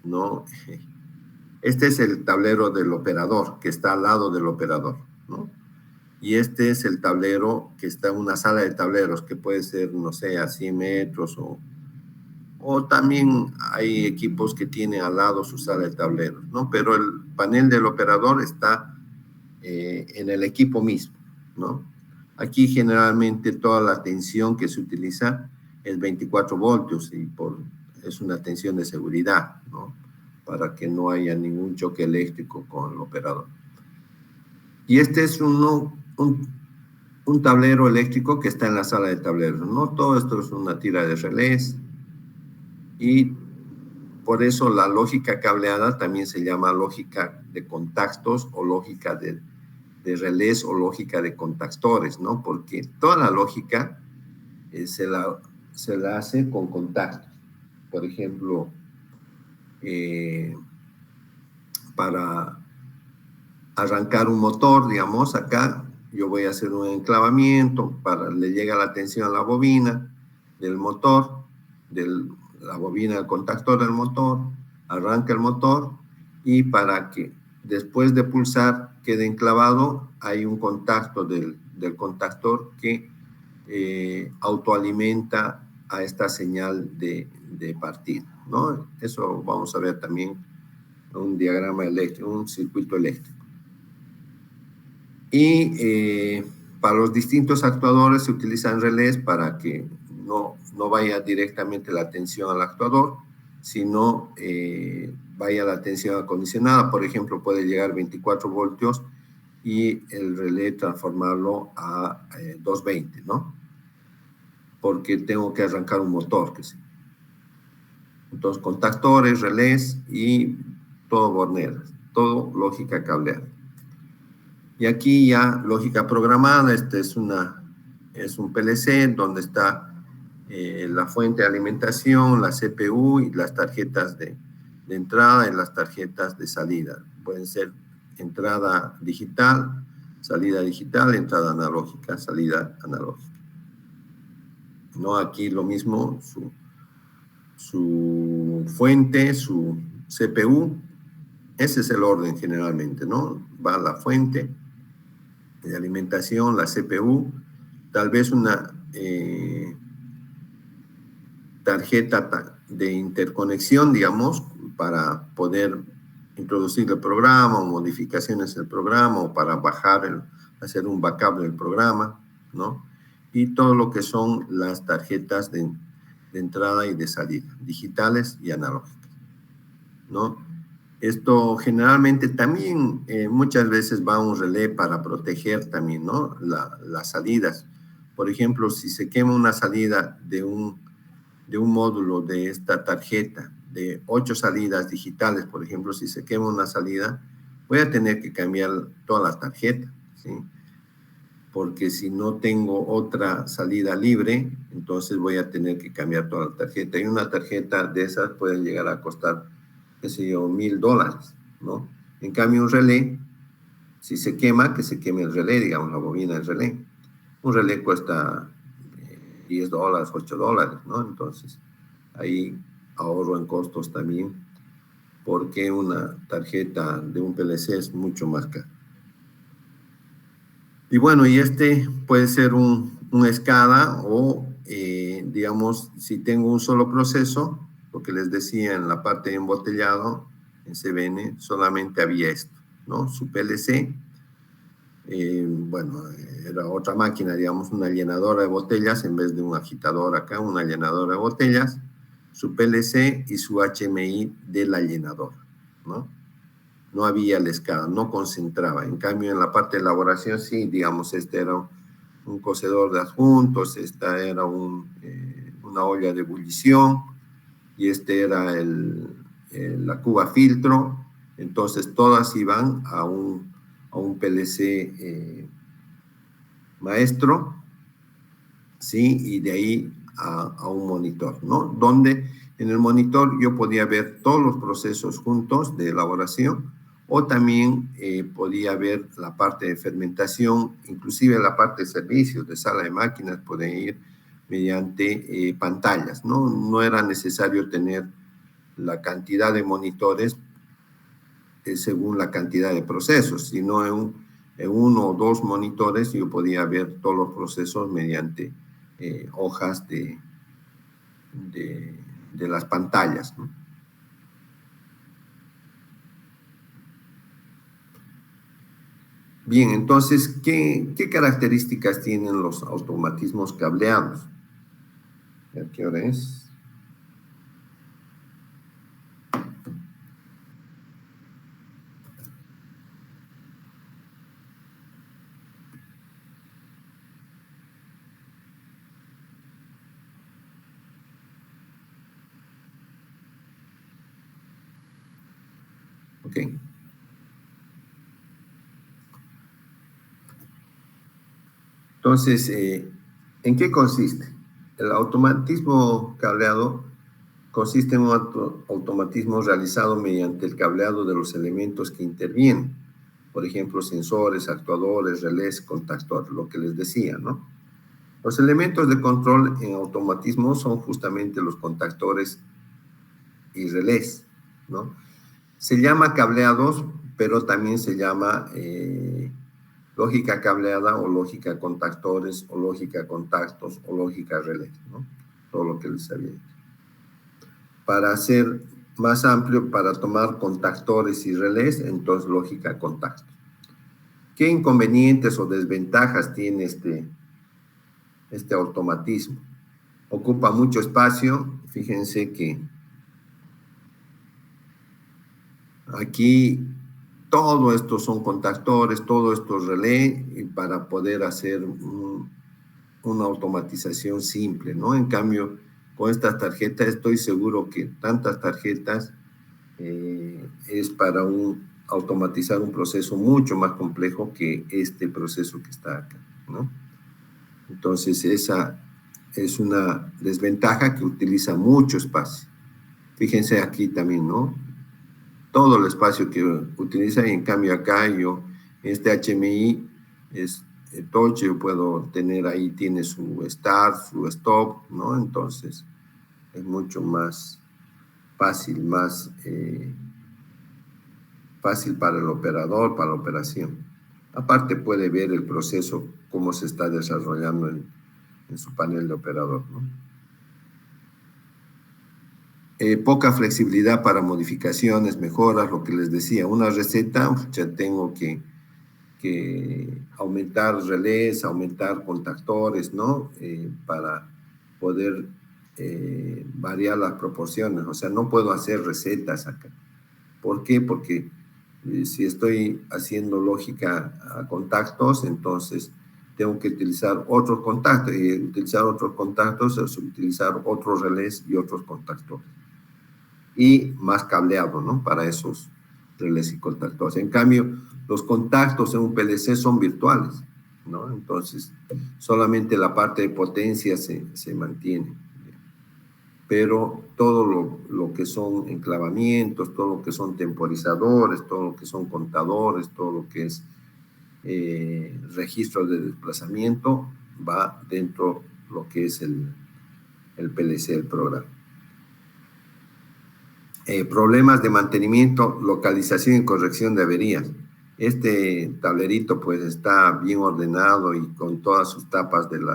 ¿no? Este es el tablero del operador, que está al lado del operador, ¿no? Y este es el tablero que está en una sala de tableros, que puede ser, no sé, a 100 metros o también hay equipos que tienen al lado su sala de tableros, ¿no? Pero el panel del operador está en el equipo mismo, ¿no? Aquí generalmente toda la tensión que se utiliza es 24 voltios y es una tensión de seguridad, ¿no? Para que no haya ningún choque eléctrico con el operador. Y este es un tablero eléctrico que está en la sala de tableros, ¿no? Todo esto es una tira de relés y por eso la lógica cableada también se llama lógica de contactos o lógica de relés o lógica de contactores, ¿no? Porque toda la lógica se la hace con contactos. Por ejemplo, para arrancar un motor, digamos, acá yo voy a hacer un enclavamiento, le llega la tensión a la bobina del motor, la bobina del contactor del motor, arranca el motor y para que después de pulsar quede enclavado, hay un contacto del contactor que autoalimenta a esta señal de partida, ¿no? Eso vamos a ver también en un diagrama eléctrico, un circuito eléctrico. Y para los distintos actuadores se utilizan relés para que no vaya directamente la tensión al actuador, sino vaya la tensión acondicionada. Por ejemplo, puede llegar 24 voltios y el relé transformarlo a 220, ¿no? Porque tengo que arrancar un motor. Entonces, contactores, relés y todo borneras, todo lógica cableada. Y aquí ya lógica programada, este es un PLC donde está la fuente de alimentación, la CPU y las tarjetas de entrada y las tarjetas de salida. Pueden ser entrada digital, entrada analógica, salida analógica. ¿No? Aquí lo mismo, su fuente, su CPU, ese es el orden generalmente, ¿no? Va la fuente de alimentación, la CPU, tal vez una tarjeta de interconexión, digamos, para poder introducir el programa o modificaciones del programa o para hacer un backup del programa, ¿no? Y todo lo que son las tarjetas de entrada y de salida, digitales y analógicas, ¿no? Esto generalmente también muchas veces va a un relé para proteger también, ¿no? Las salidas. Por ejemplo, si se quema una salida de un módulo de esta tarjeta, de 8 salidas digitales, por ejemplo, si se quema una salida, voy a tener que cambiar toda la tarjeta, ¿sí? Porque si no tengo otra salida libre, entonces voy a tener que cambiar toda la tarjeta. Y una tarjeta de esas puede llegar a costar, qué sé yo, $1,000, ¿no? En cambio, un relé, si se quema, que se queme el relé, digamos, la bobina del relé. Un relé cuesta $10, $8, ¿no? Entonces, ahí ahorro en costos también, porque una tarjeta de un PLC es mucho más cara. Y bueno, y este puede ser un SCADA o, digamos, si tengo un solo proceso, lo que les decía en la parte de embotellado, en CBN, solamente había esto, ¿no? Su PLC, bueno, era otra máquina, digamos, una llenadora de botellas, en vez de un agitador acá, una llenadora de botellas, su PLC y su HMI de la llenadora, ¿no? No había el SCADA, no concentraba. En cambio, en la parte de elaboración, sí, digamos, este era un cocedor de adjuntos, esta era una olla de ebullición, y este era la cuba filtro. Entonces, todas iban a un PLC maestro, ¿sí? Y de ahí a un monitor, ¿no? Donde en el monitor yo podía ver todos los procesos juntos de elaboración, o también podía ver la parte de fermentación, inclusive la parte de servicios, de sala de máquinas, podía ir mediante pantallas, ¿no? No era necesario tener la cantidad de monitores según la cantidad de procesos, sino en uno o dos monitores yo podía ver todos los procesos mediante hojas de las pantallas, ¿no? Bien, entonces, ¿qué características tienen los automatismos cableados? ¿A qué hora es? Ok. Entonces, ¿en qué consiste? El automatismo cableado consiste en un automatismo realizado mediante el cableado de los elementos que intervienen. Por ejemplo, sensores, actuadores, relés, contactores, lo que les decía, ¿no? Los elementos de control en automatismo son justamente los contactores y relés, ¿no? Se llama cableados, pero también se llama lógica cableada o lógica contactores o lógica contactos o lógica relés, ¿no? Todo lo que les había dicho. Para hacer más amplio, para tomar contactores y relés, entonces lógica contactos. ¿Qué inconvenientes o desventajas tiene este automatismo? Ocupa mucho espacio. Fíjense que aquí todo esto son contactores, todo esto es relé, y para poder hacer una automatización simple, ¿no? En cambio, con estas tarjetas estoy seguro que tantas tarjetas es para un automatizar un proceso mucho más complejo que este proceso que está acá, ¿no? Entonces, esa es una desventaja que utiliza mucho espacio. Fíjense aquí también, ¿no? Todo el espacio que utiliza, y en cambio acá yo, este HMI es touch, yo puedo tener ahí, tiene su start, su stop, ¿no? Entonces, es mucho más fácil, más fácil para el operador, para la operación. Aparte puede ver el proceso, cómo se está desarrollando en su panel de operador, ¿no? Poca flexibilidad para modificaciones, mejoras, lo que les decía, una receta, ya tengo que aumentar relés, aumentar contactores, ¿no? Para poder variar las proporciones, o sea, no puedo hacer recetas acá. ¿Por qué? Porque si estoy haciendo lógica a contactos, entonces tengo que utilizar otros contactos, y utilizar otros contactos es utilizar otros relés y otros contactores. Y más cableado, ¿no? Para esos relés y contactores. En cambio, los contactos en un PLC son virtuales, ¿no? Entonces, solamente la parte de potencia se mantiene. Pero todo lo que son enclavamientos, todo lo que son temporizadores, todo lo que son contadores, todo lo que es registro de desplazamiento, va dentro de lo que es el PLC, el programa. Problemas de mantenimiento, localización y corrección de averías. Este tablerito pues está bien ordenado y con todas sus tapas del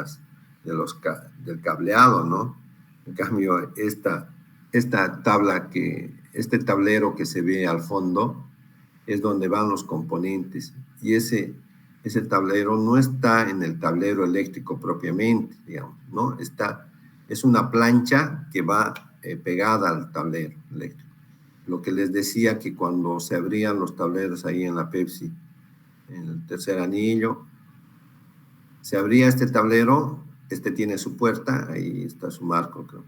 cableado, ¿no? En cambio, este tablero que se ve al fondo es donde van los componentes, y ese tablero no está en el tablero eléctrico propiamente, digamos, ¿no? Es una plancha que va pegada al tablero eléctrico. Lo que les decía, que cuando se abrían los tableros ahí en la Pepsi, en el tercer anillo, se abría este tablero, este tiene su puerta, ahí está su marco, creo.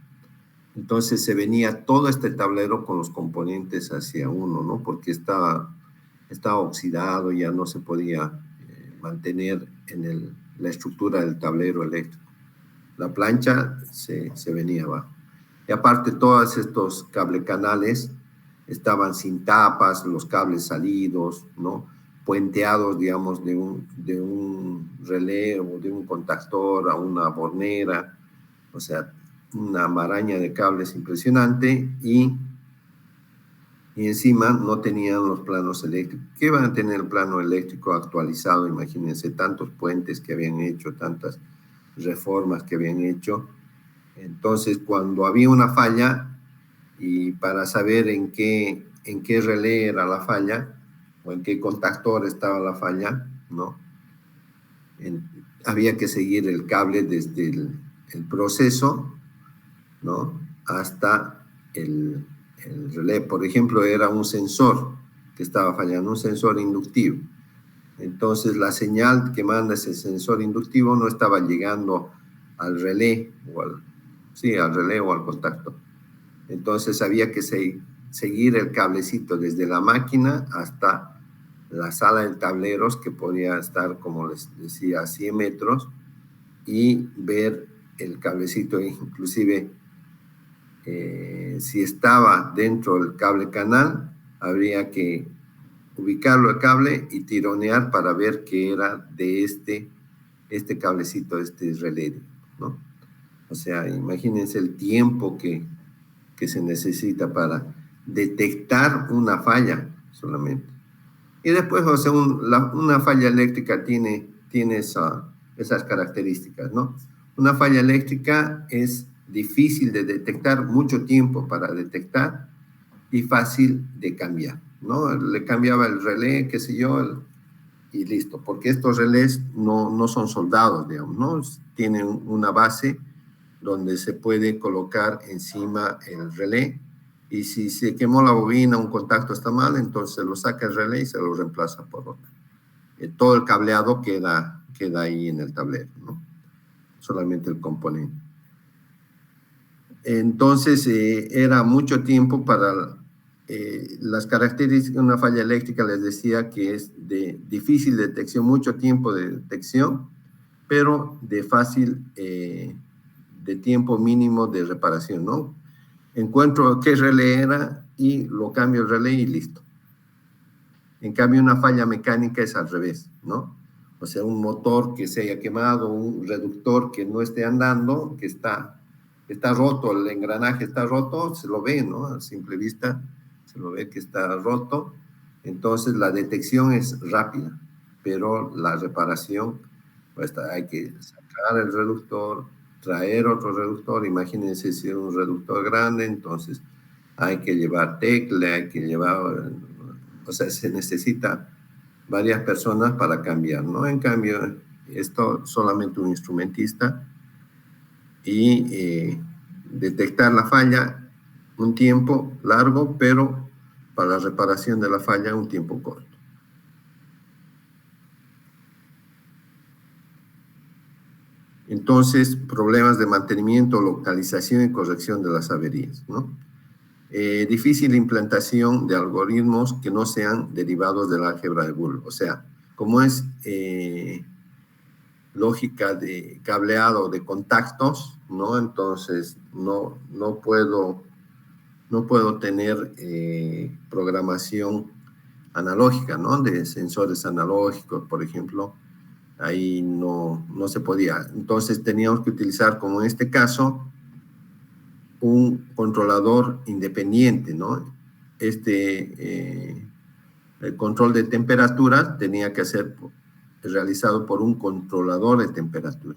Entonces se venía todo este tablero con los componentes hacia uno, ¿no? Porque estaba oxidado, ya no se podía mantener en la estructura del tablero eléctrico. La plancha se venía abajo. Y aparte, todos estos cable canales estaban sin tapas, los cables salidos, ¿no? Puenteados, digamos, de un relé o de un contactor a una bornera, o sea, una maraña de cables impresionante, y encima no tenían los planos eléctricos. ¿Qué van a tener el plano eléctrico actualizado? Imagínense, tantos puentes que habían hecho, tantas reformas que habían hecho. Entonces, cuando había una falla, y para saber en qué relé era la falla, o en qué contactor estaba la falla, ¿no? Había que seguir el cable desde el proceso, ¿no? Hasta el relé. Por ejemplo, era un sensor que estaba fallando, un sensor inductivo. Entonces, la señal que manda ese sensor inductivo no estaba llegando al relé, al relé o al contactor. Entonces, había que seguir el cablecito desde la máquina hasta la sala de tableros, que podía estar, como les decía, a 100 metros, y ver el cablecito, inclusive si estaba dentro del cable canal, habría que ubicarlo el cable y tironear para ver que era de este cablecito, este relé, ¿no? O sea, imagínense el tiempo que se necesita para detectar una falla solamente. Y después, o sea, una falla eléctrica tiene esas características, ¿no? Una falla eléctrica es difícil de detectar, mucho tiempo para detectar, y fácil de cambiar, ¿no? Le cambiaba el relé, qué sé yo, y listo, porque estos relés no son soldados, digamos, ¿no? Tienen una base donde se puede colocar encima el relé, y si se quemó la bobina, un contacto está mal, entonces lo saca el relé y se lo reemplaza por otro. Todo el cableado queda ahí en el tablero, ¿no? Solamente el componente. Entonces, era mucho tiempo para las características de una falla eléctrica les decía que es de difícil detección, mucho tiempo de detección, pero de fácil, de tiempo mínimo de reparación, ¿no? Encuentro qué relé era y lo cambio el relé y listo. En cambio, una falla mecánica es al revés, ¿no? O sea, un motor que se haya quemado, un reductor que no esté andando, que está roto, el engranaje está roto, se lo ve, ¿no? A simple vista se lo ve que está roto. Entonces, la detección es rápida, pero la reparación, pues hay que sacar el reductor, traer otro reductor. Imagínense si es un reductor grande, entonces hay que llevar tecle, hay que llevar, o sea, se necesita varias personas para cambiar, ¿no? En cambio, esto solamente un instrumentista y detectar la falla un tiempo largo, pero para la reparación de la falla un tiempo corto. Entonces, problemas de mantenimiento, localización y corrección de las averías, ¿no? Difícil implantación de algoritmos que no sean derivados del álgebra de Boole. O sea, como es lógica de cableado de contactos, ¿no? Entonces, no puedo tener programación analógica, ¿no? De sensores analógicos, por ejemplo. Ahí no se podía. Entonces, teníamos que utilizar, como en este caso, un controlador independiente, ¿no? El control de temperatura tenía que ser realizado por un controlador de temperatura.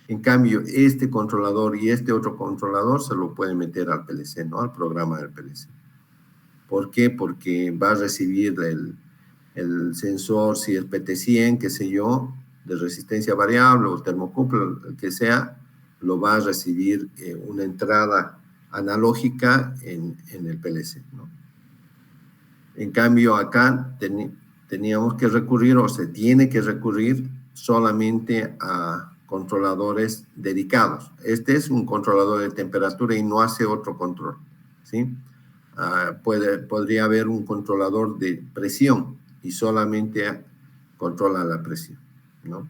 En cambio, este controlador y este otro controlador se lo puede meter al PLC, ¿no? Al programa del PLC. ¿Por qué? Porque va a recibir el sensor, si es PT100, qué sé yo, de resistencia variable o termocouple, el que sea, lo va a recibir una entrada analógica en el PLC, ¿no? En cambio, acá teníamos que recurrir, o se tiene que recurrir solamente a controladores dedicados. Este es un controlador de temperatura y no hace otro control, ¿sí? Podría haber un controlador de presión y solamente controla la presión, ¿no?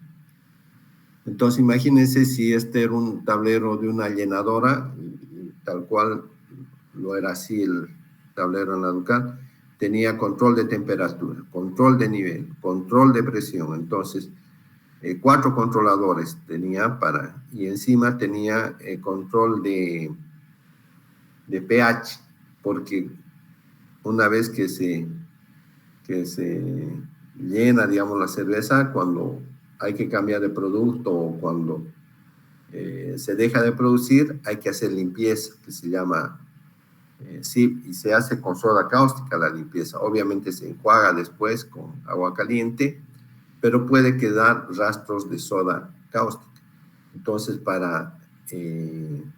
Entonces, imagínense si este era un tablero de una llenadora, tal cual lo era así el tablero en la Ducal, tenía control de temperatura, control de nivel, control de presión. Entonces, 4 controladores tenía y encima tenía control de pH, porque una vez que se llena, digamos, la cerveza, cuando hay que cambiar de producto o cuando se deja de producir, hay que hacer limpieza, que se llama SIP, y se hace con soda cáustica la limpieza. Obviamente se enjuaga después con agua caliente, pero puede quedar rastros de soda cáustica. Entonces, para el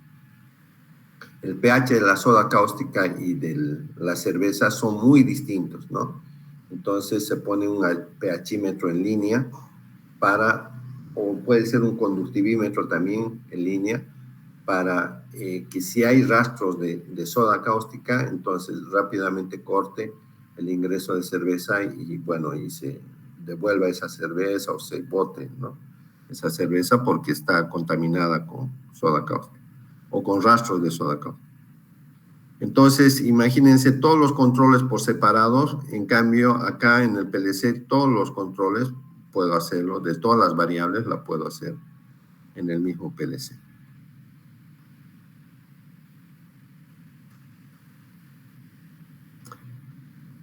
pH de la soda cáustica y de la cerveza son muy distintos, ¿no? Entonces se pone un pHímetro en línea o puede ser un conductivímetro también en línea, para que si hay rastros de soda cáustica, entonces rápidamente corte el ingreso de cerveza y bueno, y se devuelva esa cerveza o se bote, ¿no? Esa cerveza porque está contaminada con soda cáustica o con rastros de soda cáustica. Entonces, imagínense todos los controles por separados. En cambio, acá en el PLC, todos los controles puedo hacerlo, de todas las variables la puedo hacer en el mismo PLC.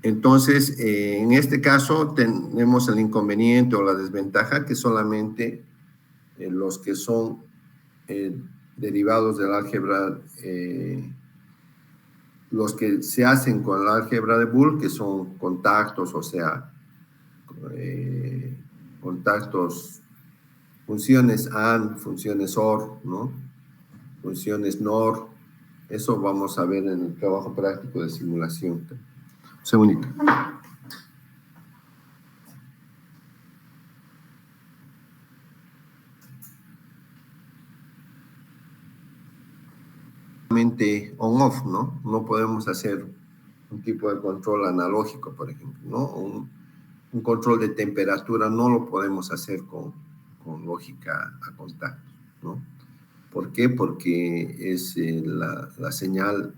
Entonces, en este caso tenemos el inconveniente o la desventaja que solamente los que son derivados del álgebra, los que se hacen con el álgebra de Boole, que son contactos, o sea, contactos, funciones AND, funciones OR, ¿no? Funciones NOR. Eso vamos a ver en el trabajo práctico de simulación. Un segundito. On-off, ¿no? No podemos hacer un tipo de control analógico, por ejemplo, ¿no? Un control de temperatura no lo podemos hacer con lógica a contacto, ¿no? ¿Por qué? Porque la señal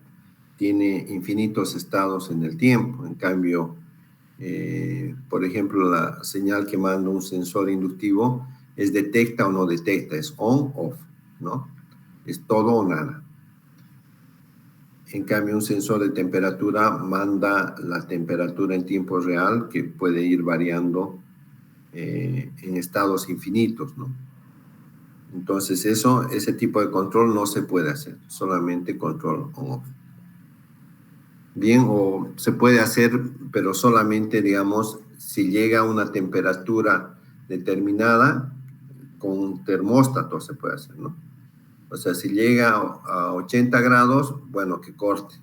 tiene infinitos estados en el tiempo. En cambio, por ejemplo, la señal que manda un sensor inductivo es detecta o no detecta, es on-off, ¿no? Es todo o nada. En cambio, un sensor de temperatura manda la temperatura en tiempo real, que puede ir variando en estados infinitos, ¿no? Entonces, ese tipo de control no se puede hacer, solamente control on-off. Bien, o se puede hacer, pero solamente, digamos, si llega a una temperatura determinada, con un termóstato se puede hacer, ¿no? O sea, si llega a 80 grados, bueno, que corte,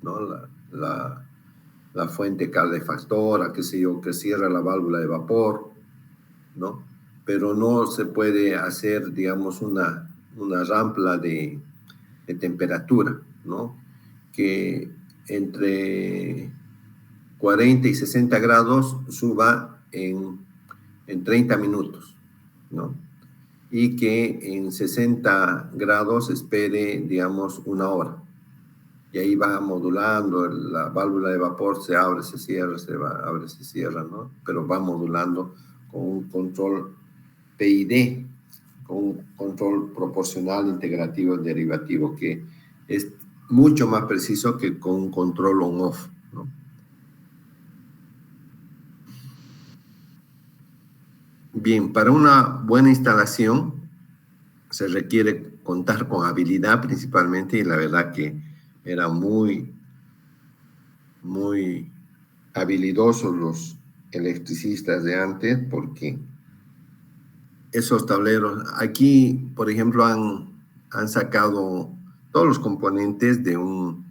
¿no? La fuente calefactora, qué sé yo, que cierra la válvula de vapor, ¿no? Pero no se puede hacer, digamos, una rampla de temperatura, ¿no? Que entre 40 y 60 grados suba en 30 minutos, ¿no? Y que en 60 grados espere, digamos, una hora. Y ahí va modulando, la válvula de vapor se abre, se cierra, abre, se cierra, ¿no? Pero va modulando con un control PID, con un control proporcional, integrativo, derivativo, que es mucho más preciso que con un control on-off, ¿no? Bien, para una buena instalación se requiere contar con habilidad principalmente, y la verdad que era muy habilidosos los electricistas de antes, porque esos tableros, aquí, por ejemplo, han sacado todos los componentes de un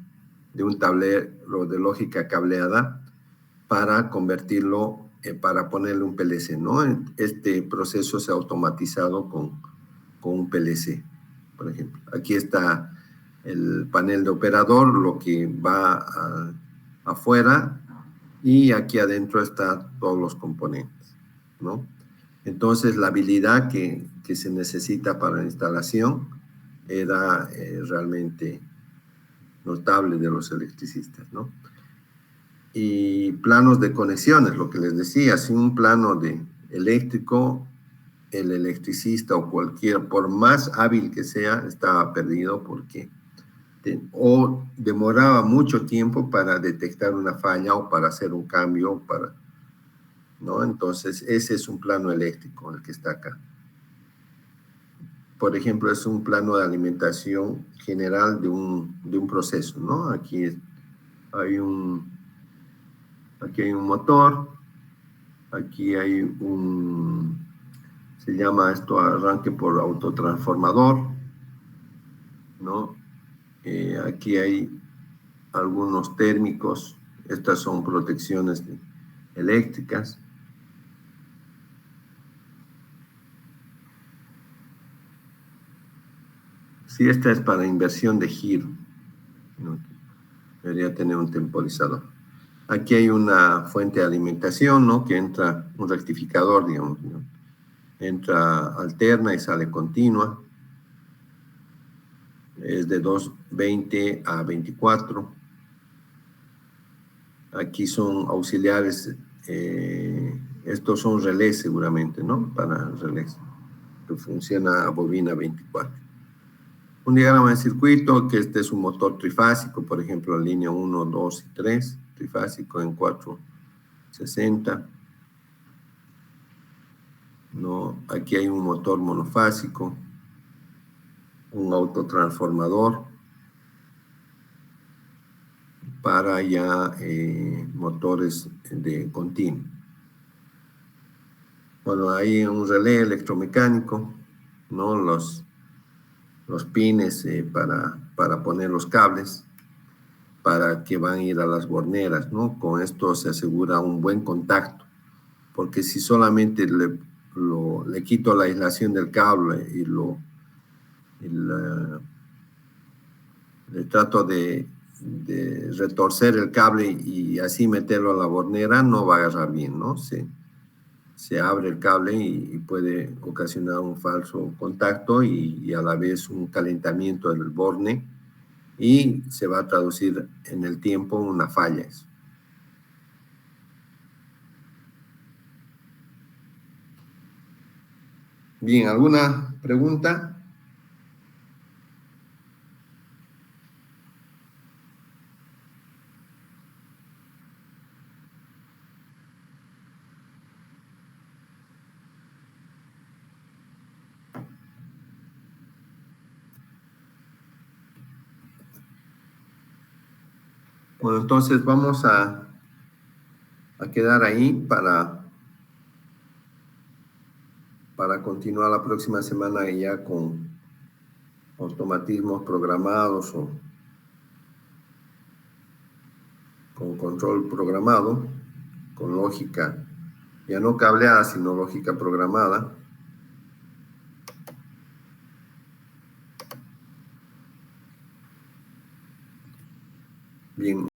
tablero de lógica cableada para convertirlo, para ponerle un PLC, ¿no? Este proceso se ha automatizado con un PLC, por ejemplo. Aquí está el panel de operador, lo que va afuera, y aquí adentro están todos los componentes, ¿no? Entonces, la habilidad que se necesita para la instalación era realmente notable de los electricistas, ¿no? Y planos de conexiones, lo que les decía, sin un plano de eléctrico, el electricista o cualquier, por más hábil que sea, estaba perdido, porque o demoraba mucho tiempo para detectar una falla o para hacer un cambio, ¿no? Entonces, ese es un plano eléctrico el que está acá. Por ejemplo, es un plano de alimentación general de un proceso, ¿no? Aquí hay un motor, aquí hay se llama esto arranque por autotransformador, ¿no? Aquí hay algunos térmicos, estas son protecciones eléctricas. Sí, esta es para inversión de giro, ¿no? Debería tener un temporizador. Aquí hay una fuente de alimentación, ¿no? Que entra un rectificador, digamos, ¿no? Entra alterna y sale continua. Es de 220 a 24. Aquí son auxiliares, estos son relés seguramente, ¿no? Para relés, que funciona a bobina 24. Un diagrama de circuito, que este es un motor trifásico, por ejemplo, línea 1, 2 y 3, trifásico en 460. ¿No? Aquí hay un motor monofásico, un autotransformador para ya motores de continuo. Bueno, hay un relé electromecánico, ¿no? Los pines para poner los cables, para que van a ir a las borneras, ¿no? Con esto se asegura un buen contacto, porque si solamente le quito la aislación del cable y le trato de de retorcer el cable y así meterlo a la bornera, no va a agarrar bien, ¿no? Se abre el cable y puede ocasionar un falso contacto y a la vez un calentamiento del borne y se va a traducir en el tiempo una falla. Bien, ¿alguna pregunta? Bueno, entonces vamos a quedar ahí para continuar la próxima semana ya con automatismos programados o con control programado, con lógica, ya no cableada, sino lógica programada. Bien.